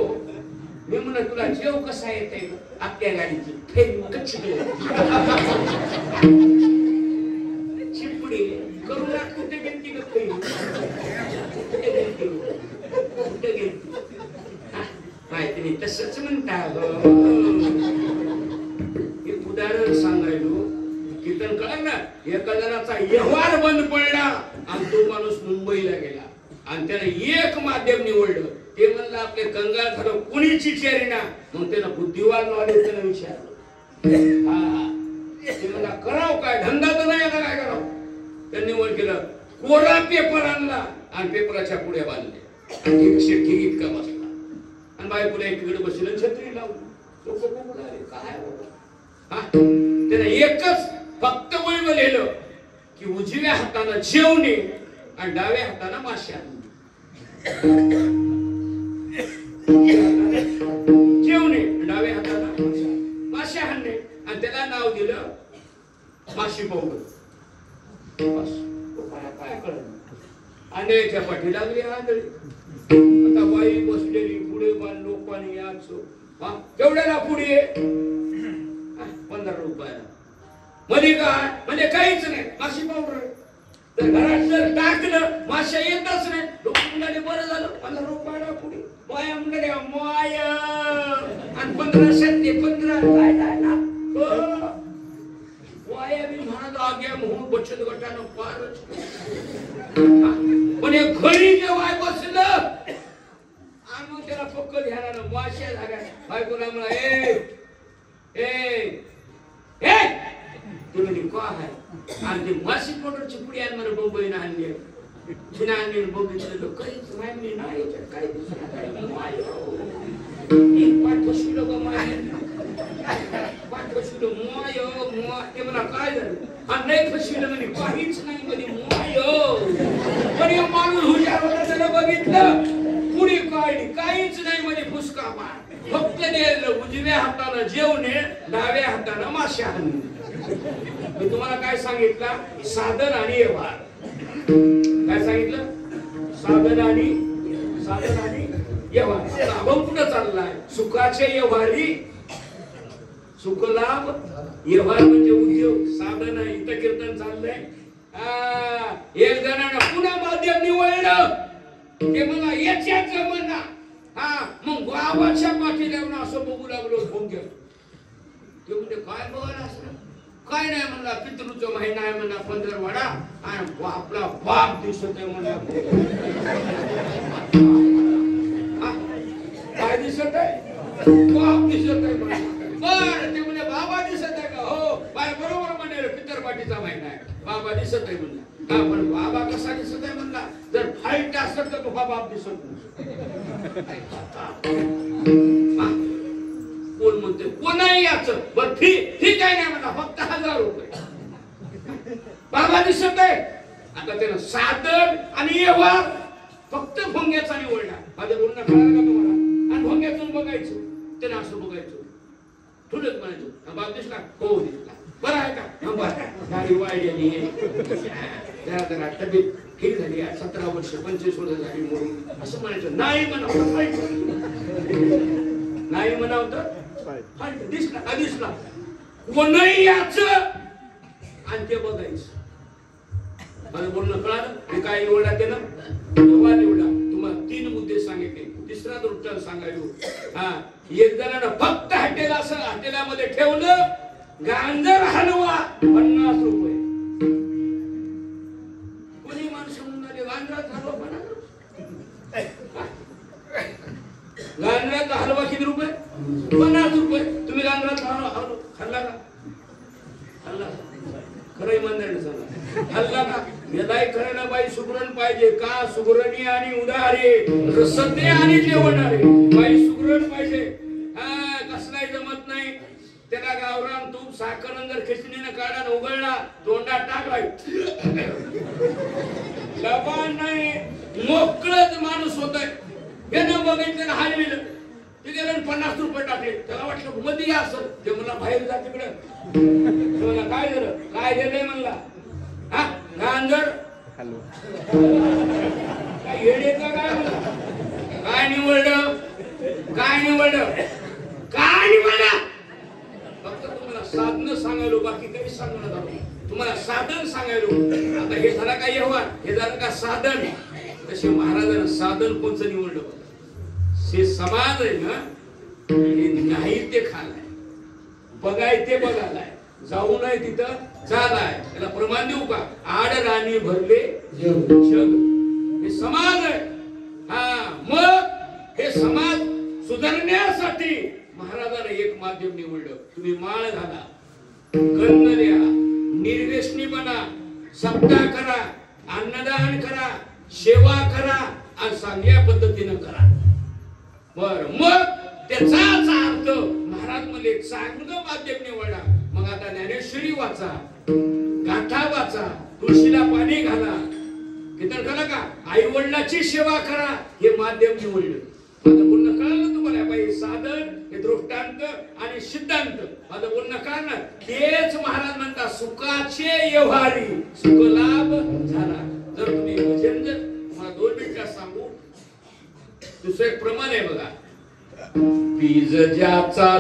मी म्हणलं तुला जेव कसा येत आहे आपल्या गाडीची चिपडी करू लाग कुठे गेलती का कुठे गेलती कुठे गेलती माहिती नाही तसंच म्हणता. एक उदाहरण सांगायलो. कीर्तन कळलं ना. एका जणाचा व्यवहार बंद पडला आणि तो माणूस मुंबईला गेला आणि त्याने एक माध्यम निवडलं. ते म्हणलं आपले कंगाल झालं कुणीची चेरी ना. मग त्यानं बुद्धिवान वाढे त्यानं विचारलं. ते म्हणला कराव काय धंदा तर नाही आता काय करावं. त्यांनी वर केलं कोरा पेपर आणला आणि पेपराच्या पुढे बांधले. एक शेठी इतका बसला आणि बायकोला एकीकडे बसले छत्री लावली. लोक बोलले काय त्याने एकच फक्त वळवलेलं की उजव्या हाताने जेवणे आणि डाव्या हाताने माश्या जेवणे डाव्या हाताने माश्या हाणणे आणि त्याला नाव दिलं माशी पावडर. काय कळलं आणि त्या पाठी लागली आंधळी. आता बाई बसलेली पुढे लोकांनी याच केवढ्याला पुढे 15 रुपयाला मध्ये काय म्हणजे काहीच नाही माशी पावडर. तर घरात जर टाकलं माश्या येतच नाही. लोक म्हणाले बरं झालं 15 रुपयाला पुढे. माया म्हणाले माय आणि 15 ते 15 काय काय ना वाया मी म्हणत आग्या म्हणून बचत गटानं फारच. पण हे घरी जेव्हा बसलं आणि मग त्याला पक्क ध्यानानं माश्या झाल्या. बायकोला म्हणा तुम्ही काय आहे आणि ते माशी पावडरची पुडी आणि मला मुंबईनं आणली. तिने आणली बघितलं काहीच माहिती नाही काही पाठवशील पाठवशील माय ते मला काय झालं आणि नाही फसविलं म्हणजे काहीच नाही मध्ये माय. पण माणूस हुशार होता त्याला बघितलं पुढे काढली काहीच नाही मध्ये फुसका मार फक्त द्यायला उजवी उजव्या हाताने जेवणे, डाव्या हाताने मासे हाणणे. मी तुम्हाला काय सांगितलं? साधन आणि व्यवहार. काय सांगितलं? साधन आणि व्यवहार. अभंग कुठं चाललाय? सुखाचे व्यवहारी, सुखलाभ व्यवहार म्हणजे उद्योग. साधन इथं कीर्तन चाललंय. एक जणांना पुन्हा माध्यम निवडलं ते मला याच्याच म्हणा. मग गावाच्या पाठीला असं बघू लागलो. फोन केला ते म्हणजे काय बघायला असं? काय नाही म्हणला, पितृचा महिना आहे म्हणा, पंधरवाडा आणि आपला बाप दिसत आहे म्हणा. काय दिसत आहे? बाप दिसत आहे म्हणा. बर ते म्हणजे बाबा दिसत आहे का? हो बरोबर म्हणे, पितर पाठीचा महिना आहे, बाबा दिसत आहे म्हणला. पण बाबा कसा दिसत आहे म्हणला? जर फाईट असत तर तुझा बाप दिसत नाही. कोण म्हणते? कोणाही याचं बर ठीक आहे नाही म्हणा, फक्त 1000 रुपये. बाबा दिसत आहे. आता त्यानं साधन आणि व्यवहार फक्त भोंग्याचा निवडला. माझ्या बोलणं कळालं का तुम्हाला? आणि भोंग्यातून बघायचं, त्यानं असं बघायचं, थोडंच म्हणायचं बाप दिसला? हो दिसला. बरं आहे का? बरं. गाडी वाढलेली जरा तब्येत ठीक झाली, 17 वर्ष 25 वर्ष झाली म्हणून असं म्हणायचं. नाही म्हणावं, नाही म्हणावं दिसला का? दिसला. कोणही याचं आणि ते बघायचं. मला बोलणं कळालं? हे काय निवडा ते ना? तेव्हा निवडा. तुम्हाला 3 मुद्दे सांगितले, तिसरा दृष्टांत सांगायलो. एक जणांना फक्त हॉटेलामध्ये ठेवलं, गांजर हलवा 50 रुपये. कोणी माणसं म्हणाले गांजराचा हलवा 50? गांजराचा हलवा किती रुपये? 50 रुपये. तुम्ही गांजराचा हलवा खाल्ला का? खाल्ला? खरं इमानदारीने सांगा, खाल्ला का? यालाही खरं ना बाई सुगरण पाहिजे का? सुगरणी आणि उदाहरे, सत्य आणि जेवणारे. बाई सुगरण पाहिजे. कसलाही जमत नाही. त्याला गावरान तूप साखर जर खिचडीने काढा उघडला, तोंडात टाकलाय, लबान नाही, मोकळच माणूस होतय. यानं बघितलं, हलविलं, ते गेलं 50 रुपये टाकले. त्याला वाटलं मध्ये असं, ते मला बाहेर जा तिकडं. मला काय झालं? काय दिलंय म्हणला? गांजर काय येडेचा काय म्हणला? काय निवडलं? काय निवडलं? काय निवडलं? फक्त तुम्हाला साधन सांगायलो, बाकी काही सांगणार नाही. तुम्हाला साधन सांगायलो. आता हे झालं का व्यवहार, हे झालं का साधन. तसे महाराजांना साधन कोणचं निवडलं? हे समाज आहे ना, हे नाही ते खालाय, बघाय ते बघालाय, जाऊ नये तिथं झालाय. त्याला प्रमाण देऊ का? आड राणी भरले जग. हे समाज आहे. मग हे समाज सुधारण्यासाठी महाराजांना एक माध्यम निवडलं. तुम्ही माळ घाला, गंध द्या, निर्व्यसनी बना, सप्ताह करा, अन्नदान करा, सेवा करा आणि चांगल्या पद्धतीनं करा. बर, मग त्याचाच अर्थ महाराज मध्ये चांगलं माध्यम निवडा. मग आता ज्ञानेश्वरी वाचा, गाथा वाचा, तुळशीला पाणी घाला, कीर्तन करा का, आई वडिलाची सेवा करा, हे माध्यम निवडलं. माझं बोलणं कळलं तुम्हाला? बाई साधन, हे दृष्टांत आणि सिद्धांत. माझं बोलणं कळलं? तेच महाराज म्हणतात सुखाचे व्यवहारी, सुखलाभ झाला. जर तुम्ही भजन, जर मला 2 मिनिटात सांगू, दुसरं एक प्रमाण आहे बघा. बीज ज्याचा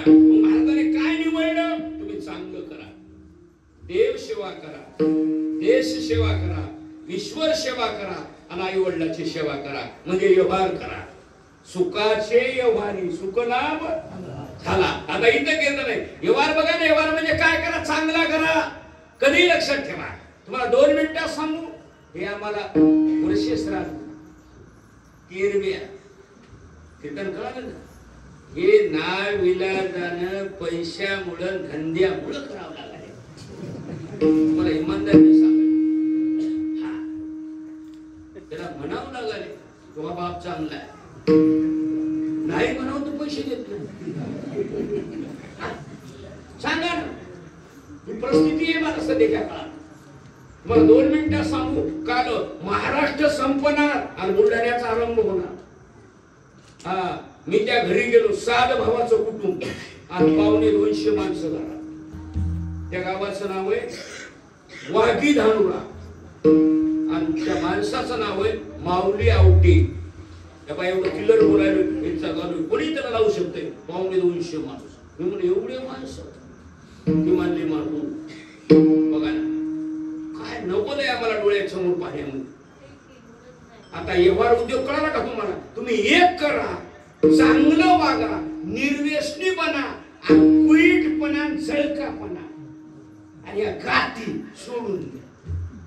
मग महाराजांनी काय निवडलं? तुम्ही चांगलं करा, देव सेवा करा, देश सेवा करा, ईश्वर सेवा करा आणि आई वडिलाची सेवा करा, म्हणजे व्यवहार करा. सुखाचे व्यवहारी सुखलाभ झाला. आता इथं केलं नाही व्यवहार. बघा ना, व्यवहार म्हणजे काय करा? चांगला करा. कधी लक्षात ठेवा. तुम्हाला 2 मिनिटात सांगू. हे आम्हाला वर्षेश्रात केरबिया कीर्तन कळालं ना. हे नाव विलाजानं पैशामुळं धंद्यामुळं करावं लागलं. मला इमानदारीने सांगायचं, हा त्याला म्हणावं लागले तुझा बाप चांगला आहे. नाही म्हणावं तर पैसे देत नाही. सांगा ना, ही परिस्थिती आहे मला सध्याच्या काळात. तुम्हाला 2 मिनिटात सांगू. काल महाराष्ट्र संपणार आणि बुलढाण्याचा आरंभ होणार. हा, मी त्या घरी गेलो. 7 भावाचं कुटुंब आणि 250 माणसं घरात. त्या गावाचं नाव आहे वाघी धानुरा आणि त्या माणसाचं नाव आहे माऊली आवटी. एवढं किल्लर बोलायला कोणी त्याला लावू शकते. 250 माणूस. मी म्हणले एवढे माणसं ती मानली मारून. बघा ना, काय नको नाही आम्हाला डोळ्यासमोर पाहण्यामध्ये. आता व्यवहार उद्योग कळाला का तुम्हाला? तुम्ही एक करा, चांगलं वागा, निर्व्यसनी बना, कुईटपणा जळकापणा आणि या गाती सोडून द्या.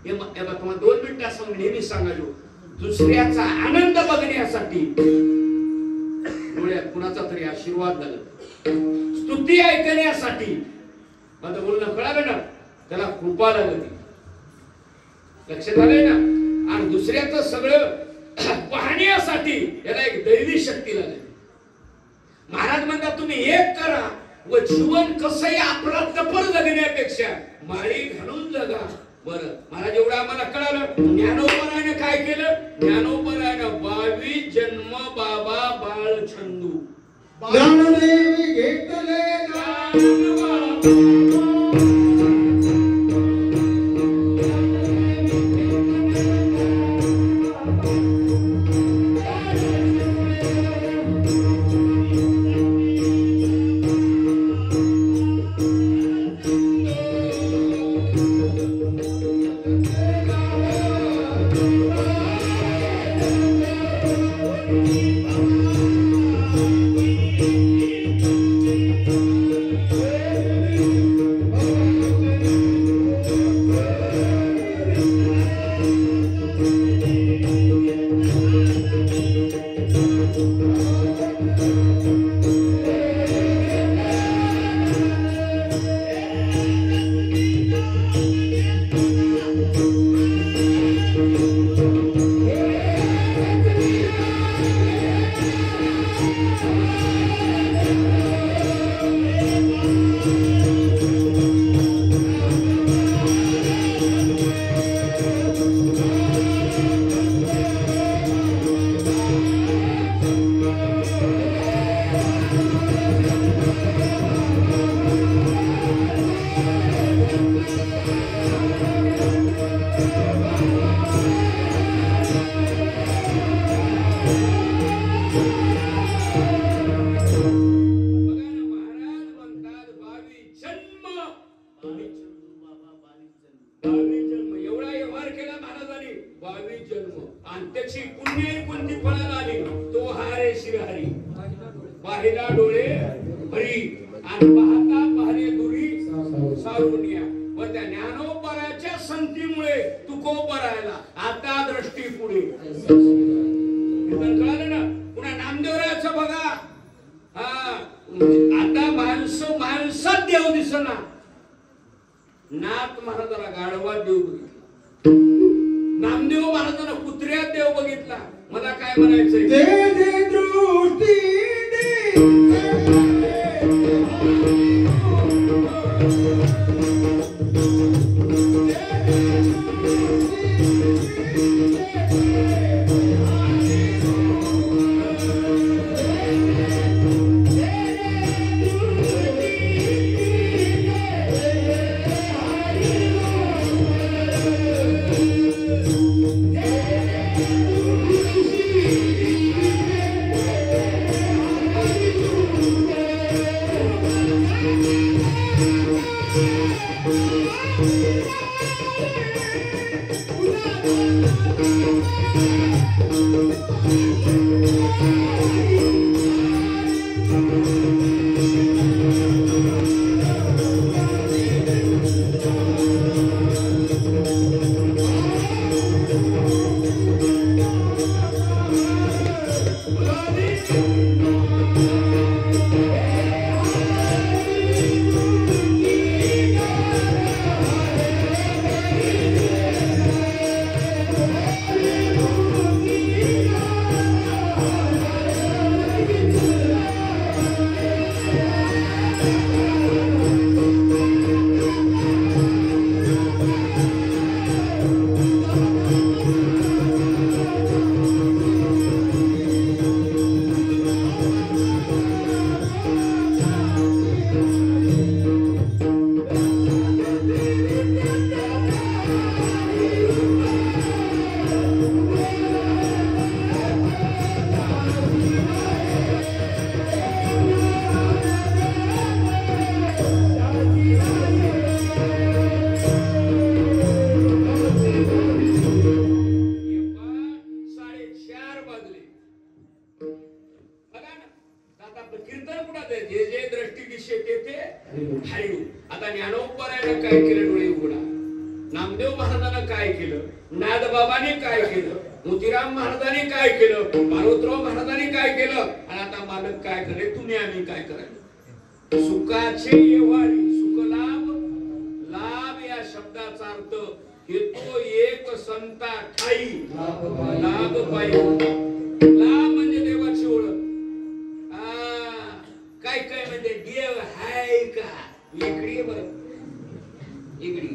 तुम्हाला 2 मिनिटात सांगून नेहमी सांगायचो, दुसऱ्याचा आनंद बघण्यासाठी डोळ्यात कुणाचा तरी आशीर्वाद झाला, स्तुती ऐकण्यासाठी माझं बोलणं कळालं ना, त्याला कृपा लागली. लक्षात आलंय ना. आणि दुसऱ्याचं सगळं पाहण्यासाठी याला एक दैवी शक्ती लागली. महाराज म्हणतात तुम्ही एक करा व जीवन कसंही आपला तपर जगण्यापेक्षा माळी घालून जगा. बरं, महाराज एवढं आम्हाला कळालं. ज्ञानोबरायनं काय केलं? ज्ञानोबरायनं 22 जन्म बाबा बाळ छंदू ज्ञानदेवी घेतले पाहिला डोळे भरी आणि पाहता पाहणे दुरी सारुनिया. व त्या ज्ञानोबराच्या संतीमुळे तुकोबरायला आता दृष्टी पुढे. कळालं ना. पुन्हा नामदेवरायाचं बघा. आता माणसात देव दिसना. नाथ महाराजाला गाढवात देव बघितला. नामदेव महाराजांना कुत्र्यात देव बघितला. मला काय म्हणायचंय? दे दृष्टी आता ज्ञानोबरायानं काय केलं डोळे उघडा, नामदेव महाराजांना काय केलं, नादबाबाने काय केलं, मोतीराम महाराजांनी काय केलं, पार्वतराव महाराजांनी काय केलं, आणि आता मालक काय करे, तुम्ही आम्ही काय करायचं. सुखाचे येवारी, सुखलाभ, लाभ या शब्दाचा अर्थ हेतो एक संता ठाई लाभ पायी. लाभ म्हणजे देवाची ओळख. काय काय म्हणजे देव हाय का, इकडे बरं इकडे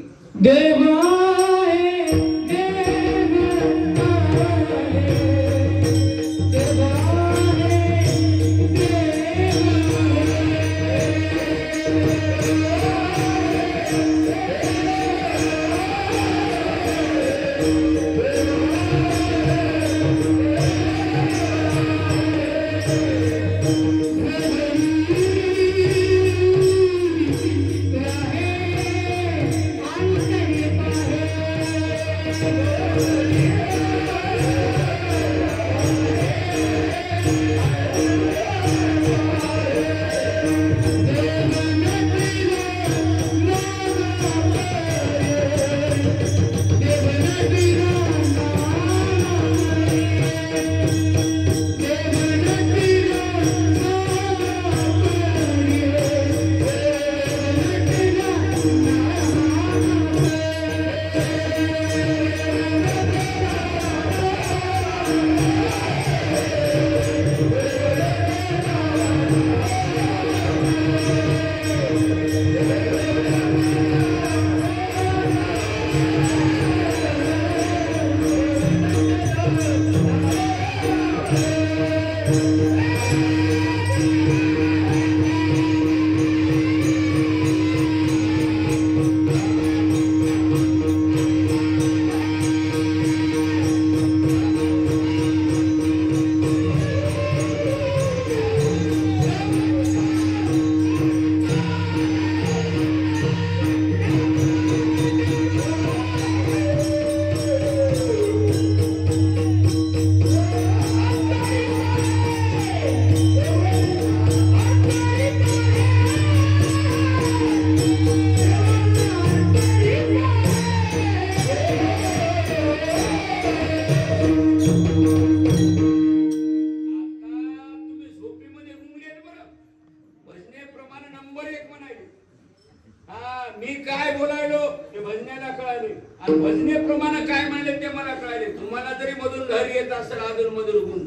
भजनेप्रमाणे काय म्हणले ते मला कळाले. तुम्हाला जरी मधून लहर येत असेल अजून मधून गुण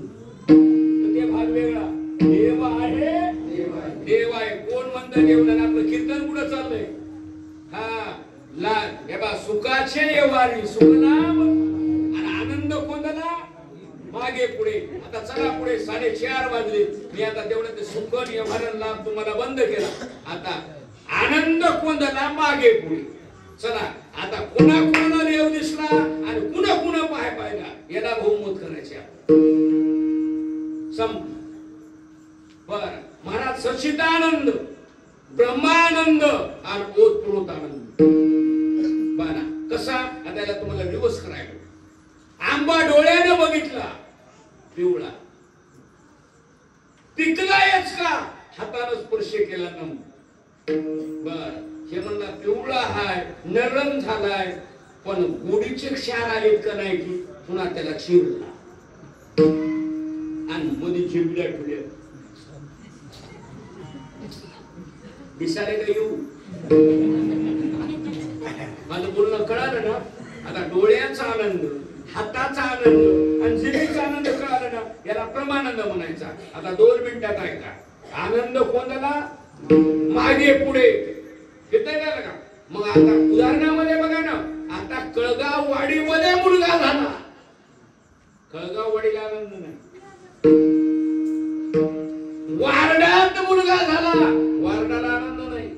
ते भाग वेगळा. देव आहे, देव आहे. कोण म्हणतं देव नाही, आपलं कीर्तन कुठं चाललंय. हे बा सुखाचे येवारी, सुखनाम आणि आनंद कोणता मागे पुढे. आता चला पुढे 4:30 वाजले. मी आता तेवढं ते सुख येवारा लाभ तुम्हाला बंद केला. आता आनंद कोणता मागे पुढे. चला आता पुन्हा कोणाला देव दिसला आणि पुन्हा पुन्हा पाहिला याला बहुमत करायचे. बर महाराज सच्चिदानंद, ब्रह्मानंद आणि ओतप्रोत आनंद. बघा कसा आता याला तुम्हाला दिवस करायला. आंबा डोळ्याने बघितला पिवळा, पिकलायच का स्पर्श केला ना बर हे म्हणला पिवळा हाय नरम झालाय पण गोडीचे क्षार आलेत का नाही की पुन्हा त्याला चिरला आणि मध्ये चिमड्या ठेवल्या दिसाले का येऊ माझं बोलणं कळालं ना आता डोळ्याचा आनंद हाताचा आनंद आणि जिभेचा आनंद कळाला ना याला प्रमानंद म्हणायचा आता 2 मिनिटात ऐका आनंद कोणाला मागे पुढे येतंय का मग आता उदाहरणामध्ये बघा ना आता कळगाव वाडीमध्ये मुलगा झाला कळगाव वाडीला आनंद नाही वार्डात मुलगा झाला वार्डाला आनंद नाही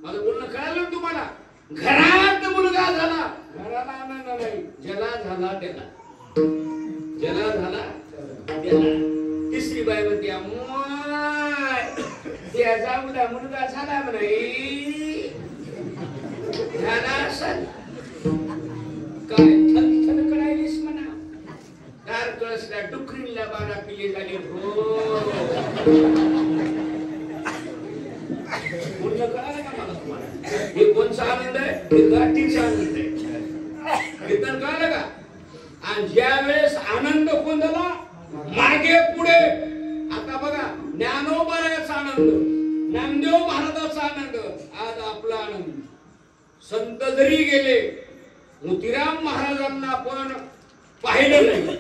माझं बोलणं कळालं तुम्हाला घरात मुलगा झाला घराला आनंद नाही ज्याला झाला त्याला ज्याला झाला त्याला तिसरी बाई म्हणते त्याचा मुलगा झाला म्हणे झाला असेल काय थन करायलीस म्हणा दार कळसला डुकरीला 12 पिले झाले हो बोलणं कळालं का मला तुम्हाला हे कोणचा आनंद आहे हे गाठीचा आनंद आहे हे तर कळालं का आणि ज्या वेळेस आनंद कोणाला मागे पुढे आता बघा ज्ञानोबारायाचा आनंद नामदेव महाराजाचा आनंद आज आपला आनंद संत जरी गेले मोतीराम महाराजांना आपण पाहिलं नाही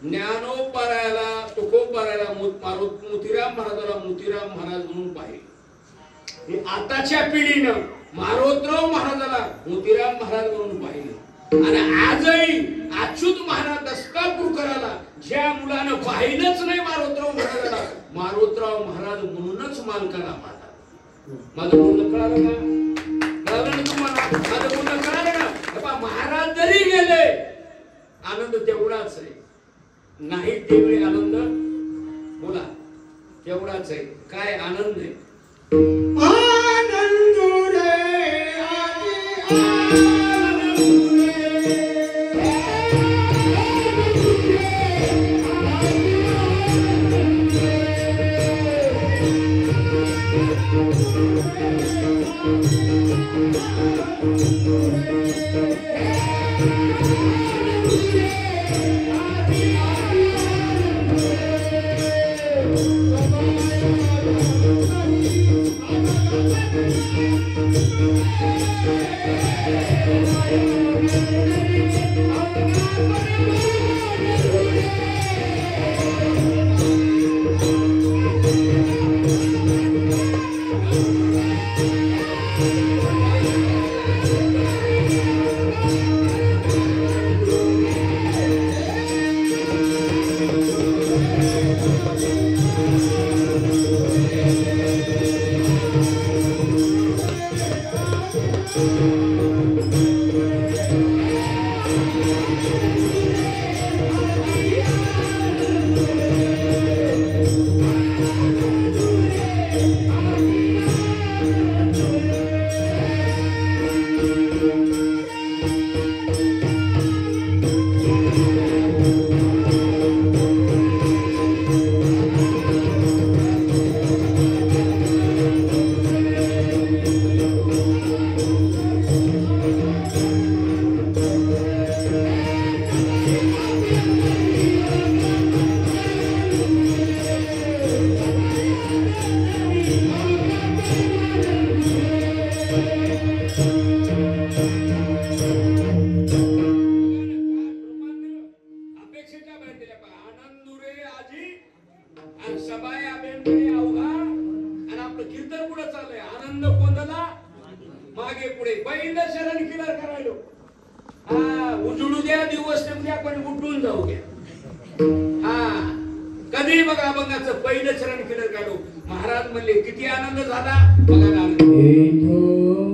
ज्ञानोबारायाला तुकोबारायाला मोतीराम महाराजाला मोतीराम महाराज म्हणून पाहिले आताच्या पिढीनं मारोतराव महाराजाला मोतीराम महाराज म्हणून पाहिलं आणि आजही अच्युत महाराज दसकापूरकराला ज्या मुलानं पाहिलंच नाही मारोतराव महाराजाला मारोतराव महाराज म्हणूनच मान करा माझं बोलणं कळालं का कळालं ना तुम्हाला माझं बोलणं कळालं ना महाराज जरी गेले आनंद तेवढाच आहे नाही तेवढे आनंद बोला तेवढाच आहे काय आनंद आहे आनंद रे मागे पुढे पहिलं शरण किलर करायलो उजळू द्या दिवस द्या पण उठून जाऊ द्या कधी बघा बघाचं पहिलं शरण किलर काढू महाराज म्हणले किती आनंद झाला बघा ना आनंद रे आनंद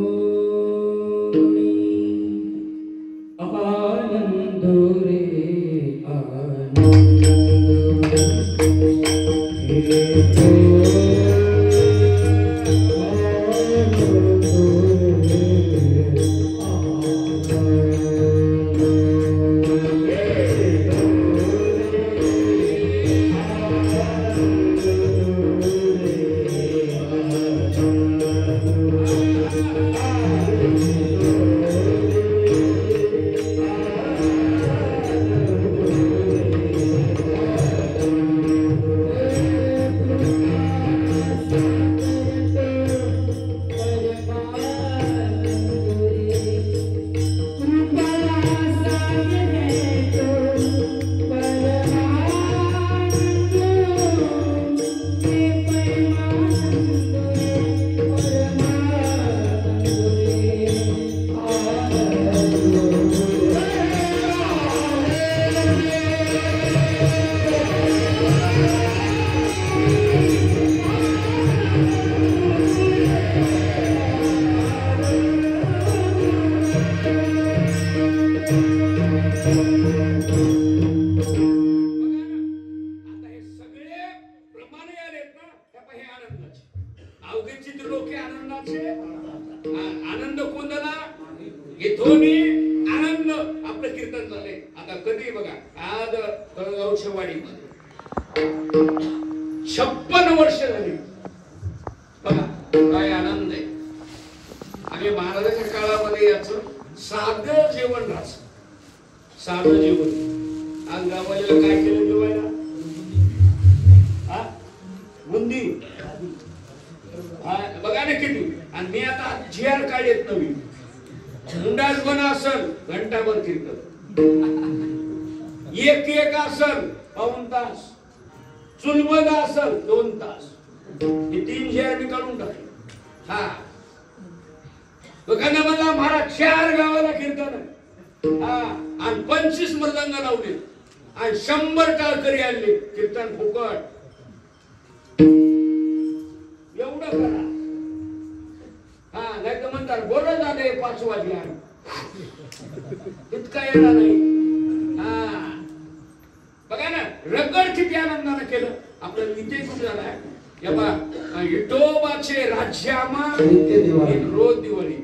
अवघे चित्रलोके आनंदाचे आनंद कोंदला येथोनी आनंद आपलं कीर्तन झाले. आता कधी बघा आज कळगावच्या वाडीमध्ये 56 वर्ष झाली. बघा काय आनंद आहे. आणि महाराजांच्या काळामध्ये याचं साधं जेवण राहायचं. साधं जेवण. आज गावाला काय केलं जेवायला? बुंदी. बघा ना किती. आणि मी आता जीआर काढेत नवीन मुंडास बन असल घंटाभर कीर्तन, एक असल पाऊण तास, चुलमद असल 2 तास. हे 3 जीआर मी काढून टाकले. हा बघा ना मला महाराज 4 गावाला कीर्तन आहे. हा आणि 25 मृदंग लावले आणि 100 टाळकरी आणले. कीर्तन फुकट. एवढं करा. हा नाही तर म्हणतात बरं झाले 5 वाजले इतका येणार नाही. हा बघा ना रगड किती आनंदानं केलं. आपलं विजय कुठे झालाय? विठोबाचे राज्यामा रोज दिवाळी.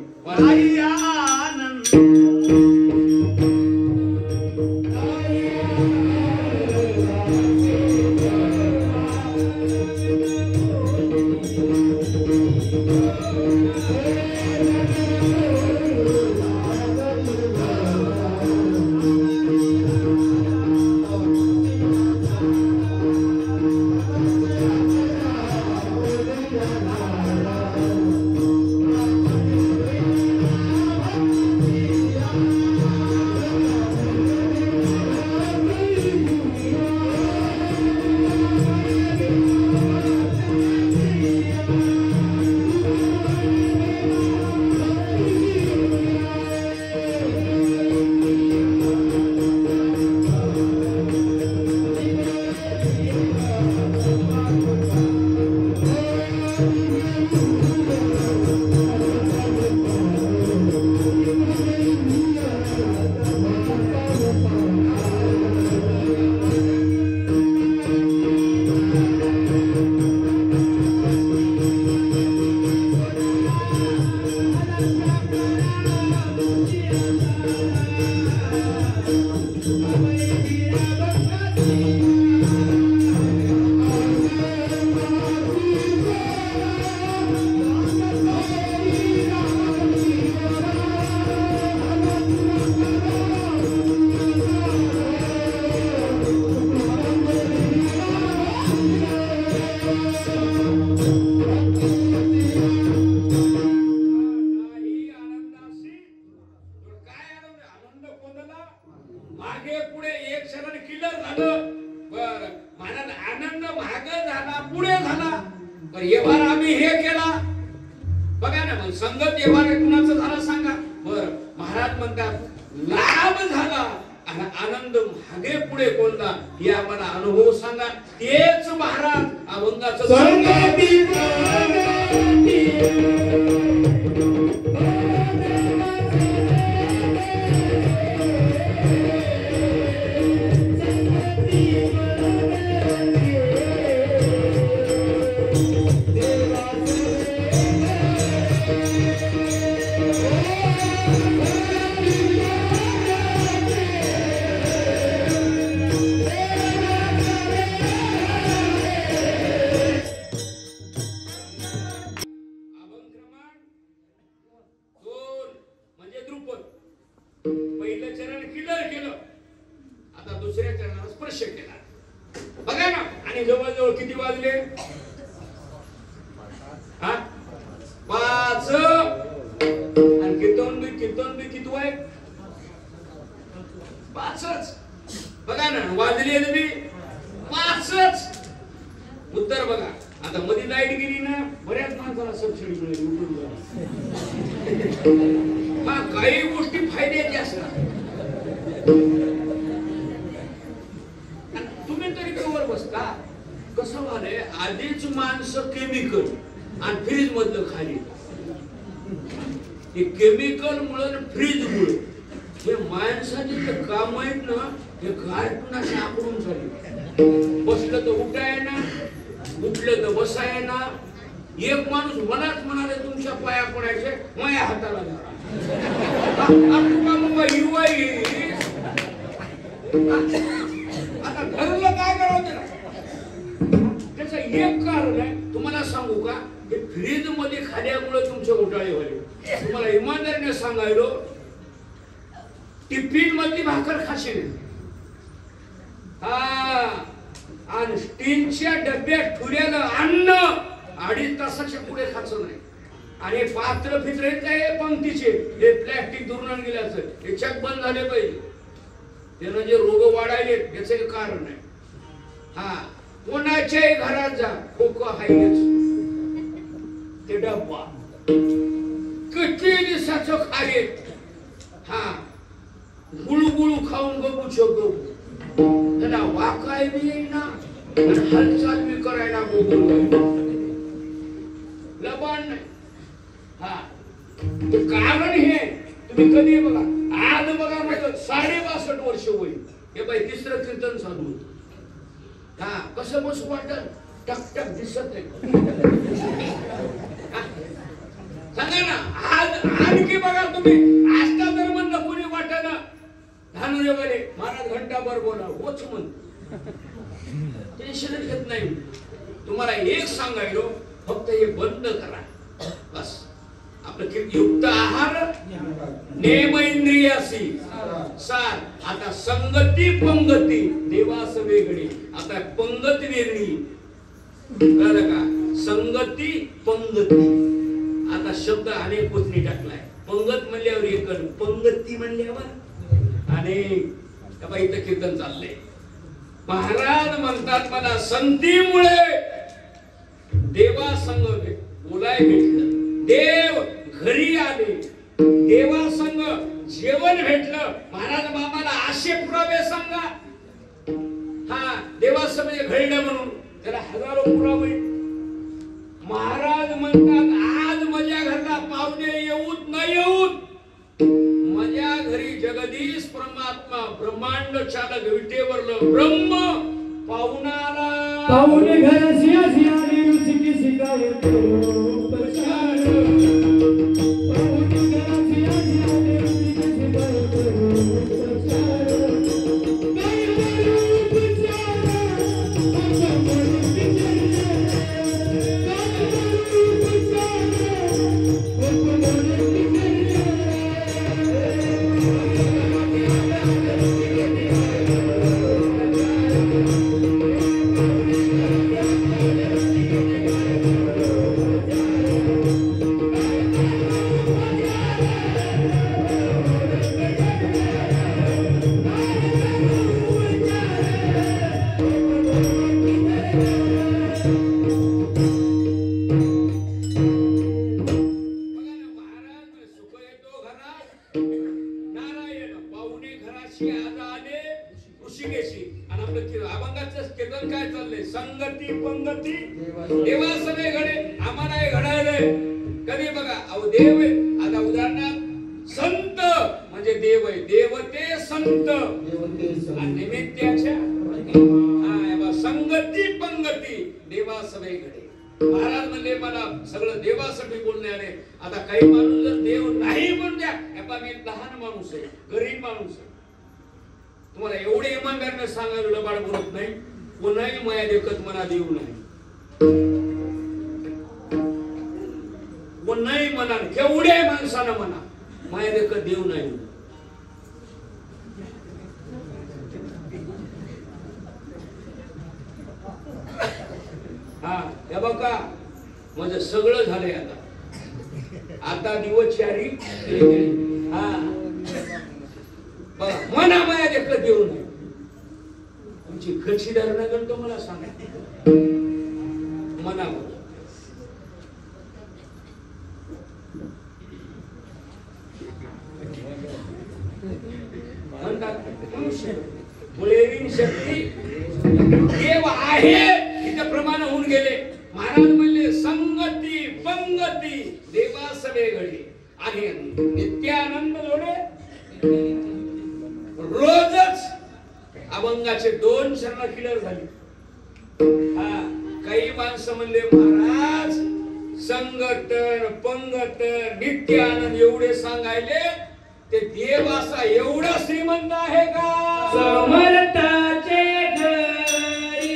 एक माणूस मनाच म्हणाले तुमच्या पाया पडायचे माझ्या हाताला आता घरला काय करावं त्याला? त्याचं एक कारण आहे, तुम्हाला सांगू का? फ्रीज मध्ये खाल्यामुळे तुमचे घोटाळे झाले. तुम्हाला इमानदारीने सांगायलो, टिफिन मधली भाकर खाशील आणि स्टीलच्या डब्यात ठुल्याला अन्न 2.5 तासाच्या पुढे खायचं नाही. आणि पात्र फित्र काय पंक्तीचे हे प्लॅस्टिक दुरून गेल्याचं हे चक बंद झाले पाहिजे. त्यानं जे रोग वाढायले त्याचं एक कारण आहे. कोणाच्याही घरात जा खोकं आहेच ते डब्बा किती दिवसाचं खाले गुळगुळू खाऊन बघू शकतो. त्याला वाकाय बी येईना हालचाल बी करायला लबाड नाही. कारण हे तुम्ही कधी बघा, आज बघा माझं 62 वर्ष होईल हे बाई 3रं कीर्तन चालू होत. कसं बसू वाटत टकटक दिसत नाही. सांगा ना, आज आणखी बघा तुम्ही आस्था तर म्हणलं कोणी वाटत ना धानुरे वगैरे महाराज घंटाभर बोला होच म्हण टेन्शन घेत नाही. तुम्हाला एक सांगायलो, फक्त हे बंद करा बस. आपलं युक्त आहार नेम इंद्रियासी सार. आता संगती पंगती देवास वेगळी, आता पंगत वेगळी. कळलं का? संगती पंगती. आता शब्द अनेक वचनी टाकलाय. पंगत म्हणल्यावर एक, पंगती म्हणल्यावर आणि इथं कीर्तन चाललंय. महाराज म्हणतात मला संतीमुळे देवा संग बोलाय भेटलं, देव घरी आले, देवा संग जेवण भेटलं. महाराज मामाला असे पुरावे सांगा देवासमोर घडलं म्हणून त्याला हजारो पुरावे. महाराज म्हणतात आज माझ्या घरला पाहुणे येऊत न येऊत, माझ्या घरी जगदीश परमात्मा ब्रह्मांड चालक विटेवरलं ब्रह्म पाहुणाला. पाहुणे घराशी आली रुचिकी शिकायत उपचार. पाहुणे घराशी आली रुचिकी शिकायत उपचार. महाराज म्हणले मला सगळं देवासाठी बोलणारे. आता काही माणूस जर देव नाही म्हणून द्या, मी लहान माणूस आहे, गरीब माणूस आहे. तुम्हाला एवढे इमानदारीने सांगायला लबाड बोलत नाही. कोणाही माया देखत मना देऊ नाही. कोणाही मना केवढ्या माणसानं म्हणा माया देखत देऊ नाही. हे बघा माझं सगळं झालंय. आता दिवस चारी मना माया देखत देऊ नये. तुमची खर्चीदार नगर तो मला सांगा मनावर. शक्ती देव आहे इथं प्रमाण होऊन गेले. महाराज म्हणले संगती पंगती देवासवे घडी आणि नित्यानंद जोडे. रोजच अभंगाचे 2 चरण क्लिअर झाले. काही माणसं म्हणले महाराज संगतन पंगतन नित्य आनंद एवढे सांगायले ते देव असा एवढा श्रीमंत आहे का? समर्थाचे घरी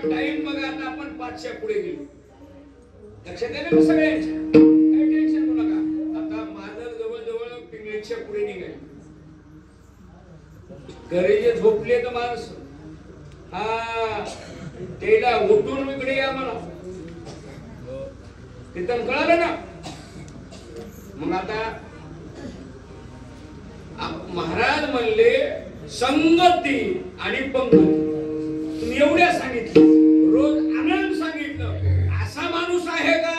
टाइम बघा आता आपण 5च्या पुढे गेलो. लक्षात आलं ना सगळ्यांच्या? काही टेन्शन करू नका. आता माझं जवळ पिंगळीच्या पुढे निघाले. घरी जे झोपले तर माणस त्याला उठून इकडे या म्हणा. तिथं कळालं ना. मग आता महाराज म्हणले संगती आणि पंगती. तुम्ही एवढ्या सांगितलं, रोज आनंद सांगितलं. असा माणूस आहे का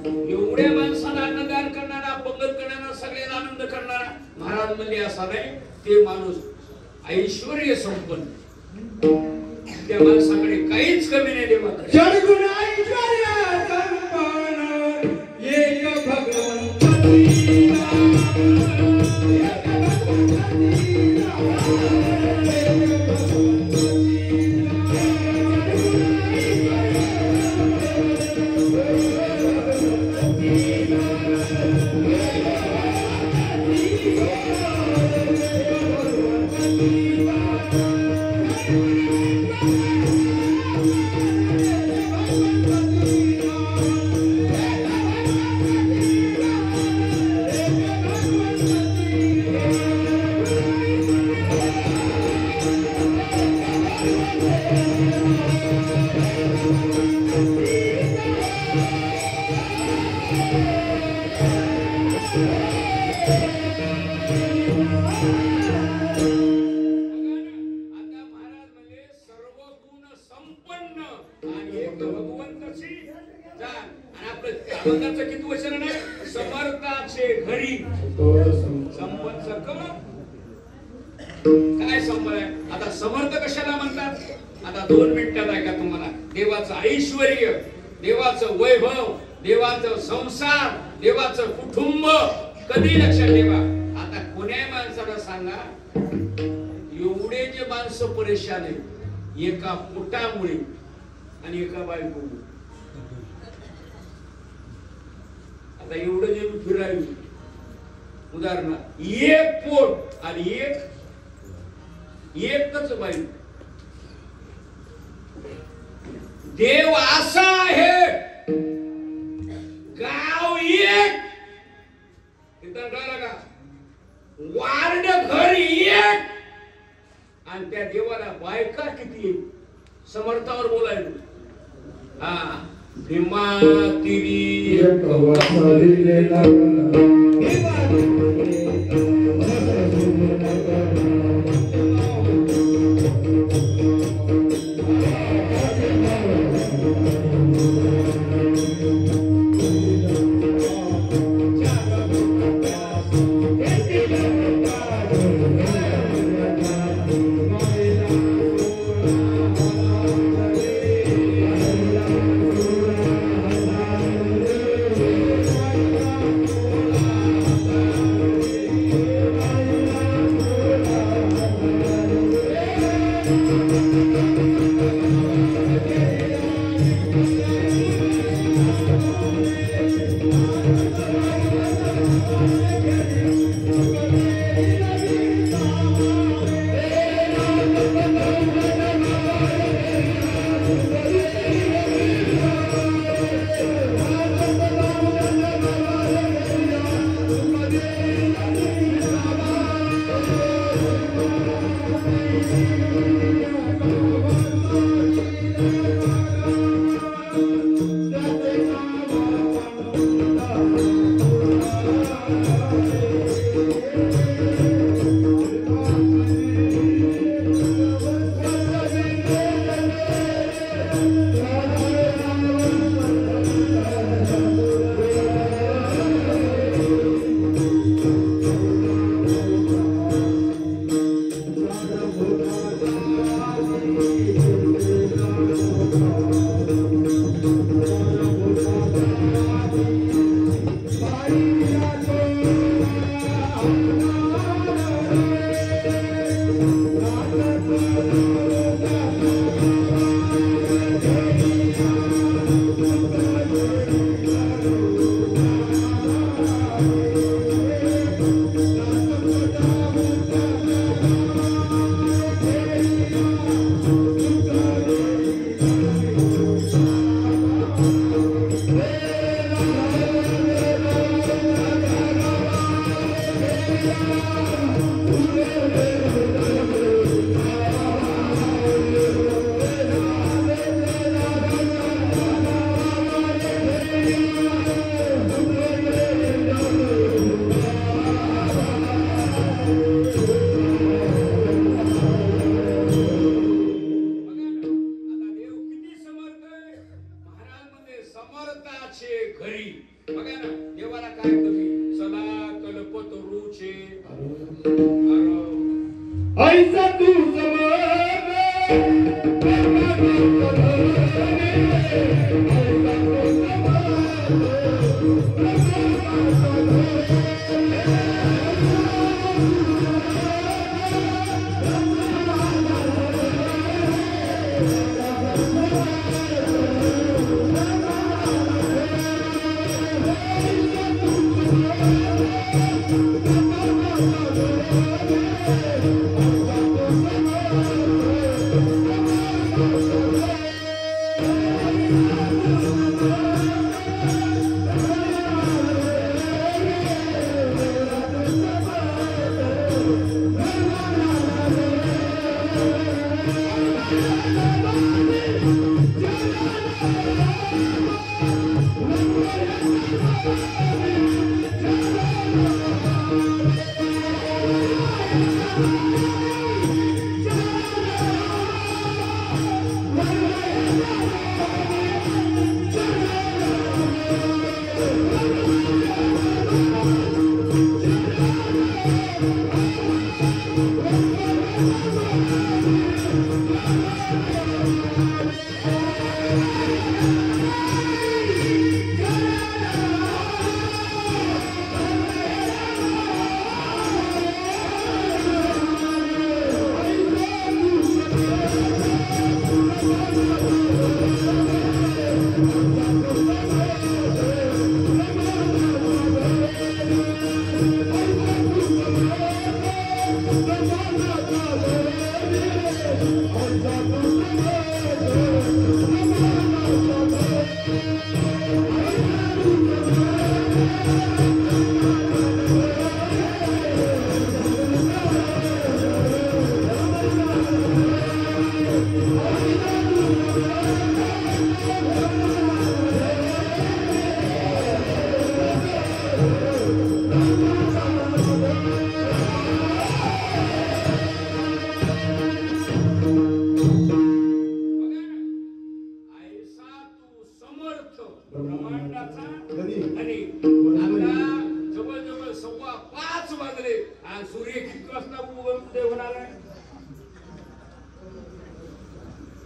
एवढ्या माणसाला अन्नदान करणारा, पंगत करणारा, सगळ्यांना आनंद करणारा? महाराज म्हणले असा नाही. ते माणूस ऐश्वर्य संपन्न. त्या माणसाकडे काहीच कमी नाही देवाकडे. जडगुण ऐश्वर्य संपन्न एक भगवंत काय संबळ आहे? आता समर्थ कशाला म्हणतात? आता 2 मिनिटात ऐका तुम्हाला. देवाचं ऐश्वर्य, देवाचं वैभव, देवाचं संसार, देवाचं कुटुंब कधी लक्षात ठेवा. आता कोण्याही माणसाला सांगा, एवढे जे माणसं परेशान आहेत एका पोटामुळे आणि एका बायकोमुळे. आता एवढं जे फिरावी उदाहरणार्थ एक पोट आणि एकच बाई. देव असा आहे, गाव एक, इथं कळलं का? वार्ड घर एक, आणि त्या देवाला बायका किती? समर्थावर बोलायला हा भीमा तिरी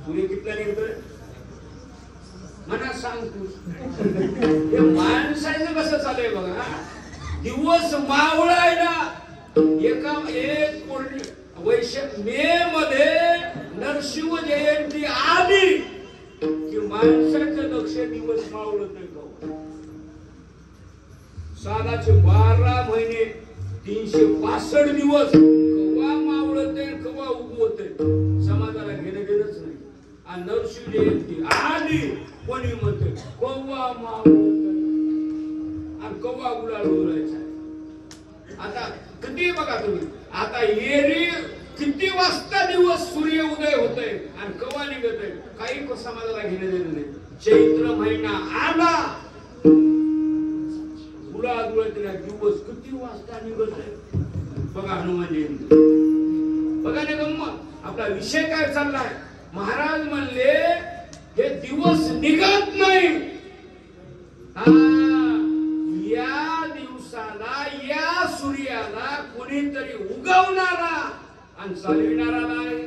सूर्य कितला निघतोय मला सांग तू. हे माणसाचं कसं चालू आहे बघा. दिवस मावळाय ना एक वैशाख मे मध्ये नरशिव जयंती आली की माणसाचं लक्ष दिवस मावळत नाही. सालाचे 12 महिने 365 दिवस कवा मावळत आहे कवा उगवत आहे समाजाला घेणं देणंच नाही. आणि नरशिव जयंती आली कोणी म्हणते कवा मावळत आणि कवा गुलाल उडवायचा. आता किती बघा तुम्ही आता येरी किती वाजता दिवस सूर्य उदय होतोय आणि कवा निघत आहे काही समाजाला घेणं देणं नाही. चैत्र महिना आला गुलाल उडवायचा दिवस किती वाजता निघत आहे बघा. हनुमान जयंती बघा ना गंमत. आपला विषय काय चाललाय. महाराज म्हणले हे दिवस निघत नाही. या दिवसाला या सूर्याला कोणीतरी उगवणारा आणि चालविणारा नाही.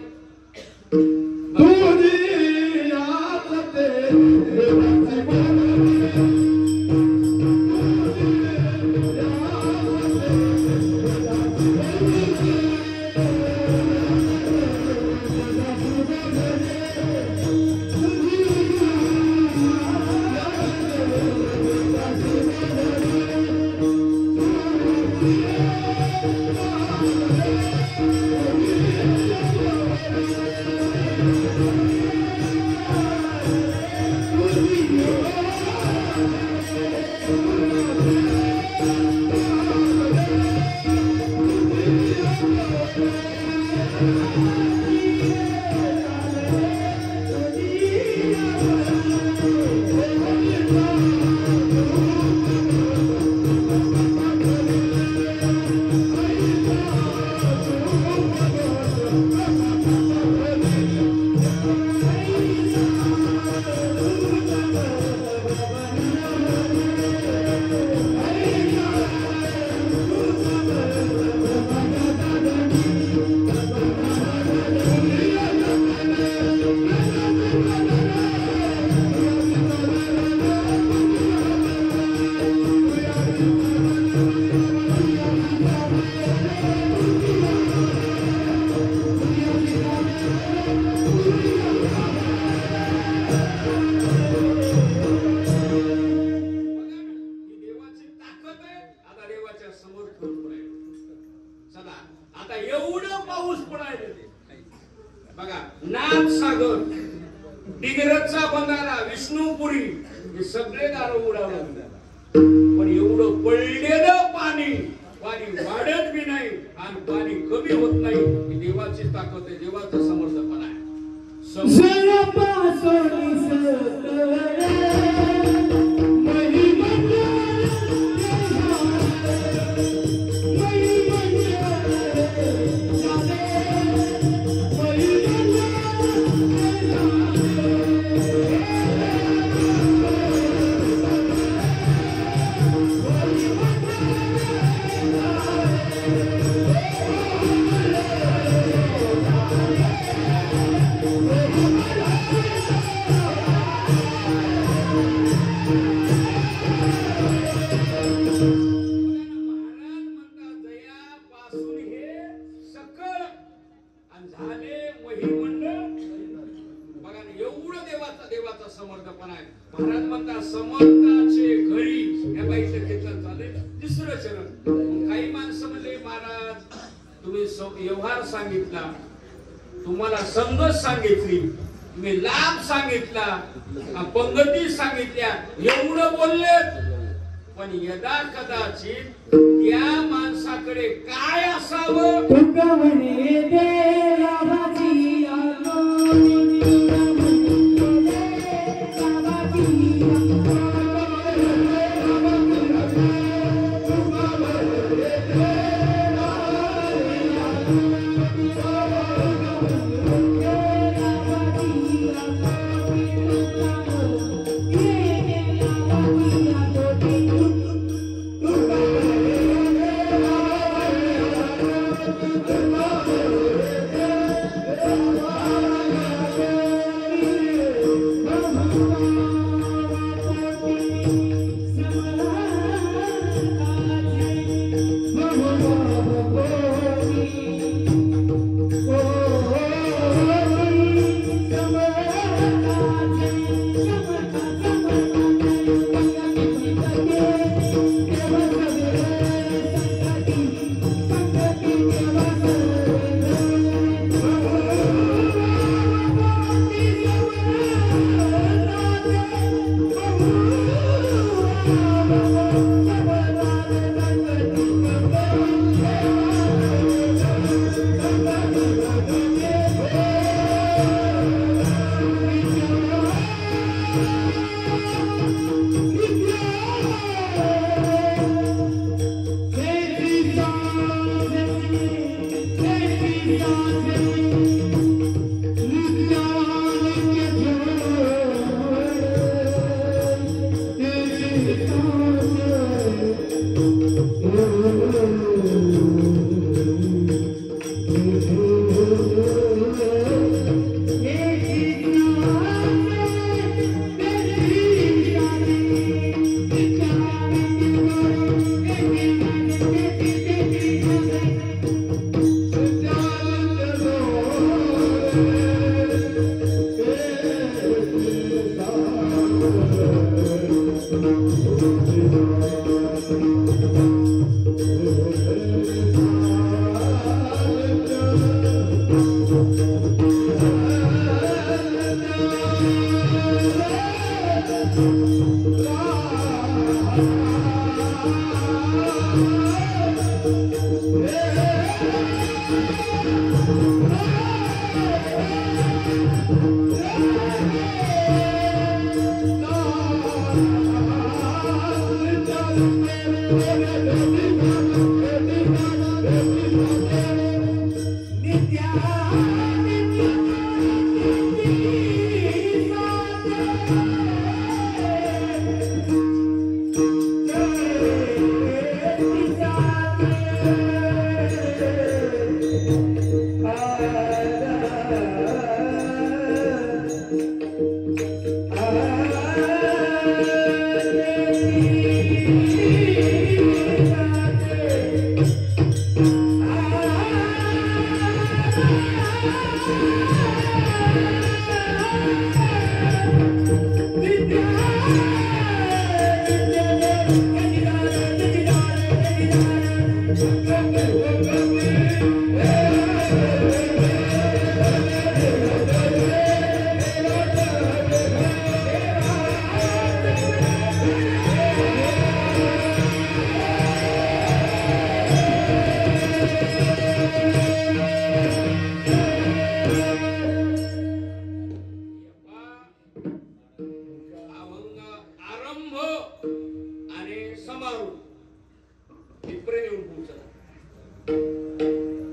तुम्हाला संगत सांगितली, तुम्ही लाभ सांगितला, पंगती सांगितल्या, एवढं बोलले, पण यदा कदाचित त्या माणसाकडे काय असावं तुकवणे दे लाभाची आलोनी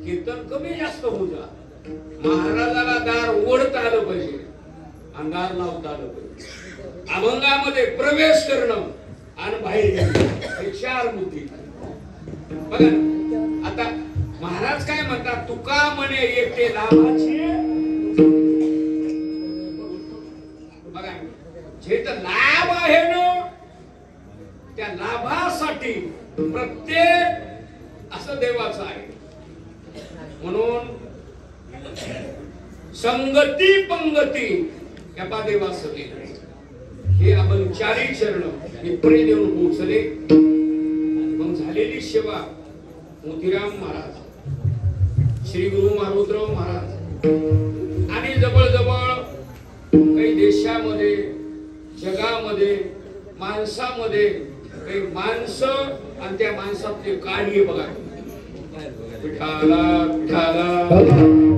कीर्तन कमी जास्त होऊ द्या, महाराजाला दार ओढता आलं पाहिजे, अंगार लावता आलं पाहिजे, अभंगामध्ये प्रवेश करणं आणि बाहेर येणं हे चार मुद्दे. बघा आता महाराज काय म्हणतात, तुका म्हणे येते लाभाची. बघा जे तर लाभ आहे ना, त्या लाभासाठी प्रत्येक असं देवाचं आहे. म्हणून संगती पंगती या देवासाठी हे आपण चारी चरण हे प्रेम देऊन पोहोचले. मग झालेली सेवा मोतीराम महाराज, श्री गुरु मारुतराव महाराज आणि जवळजवळ काही देशामध्ये जगामध्ये माणसामध्ये काही माणसं आणि त्या माणसातले कार्य बघा विठाला विठाला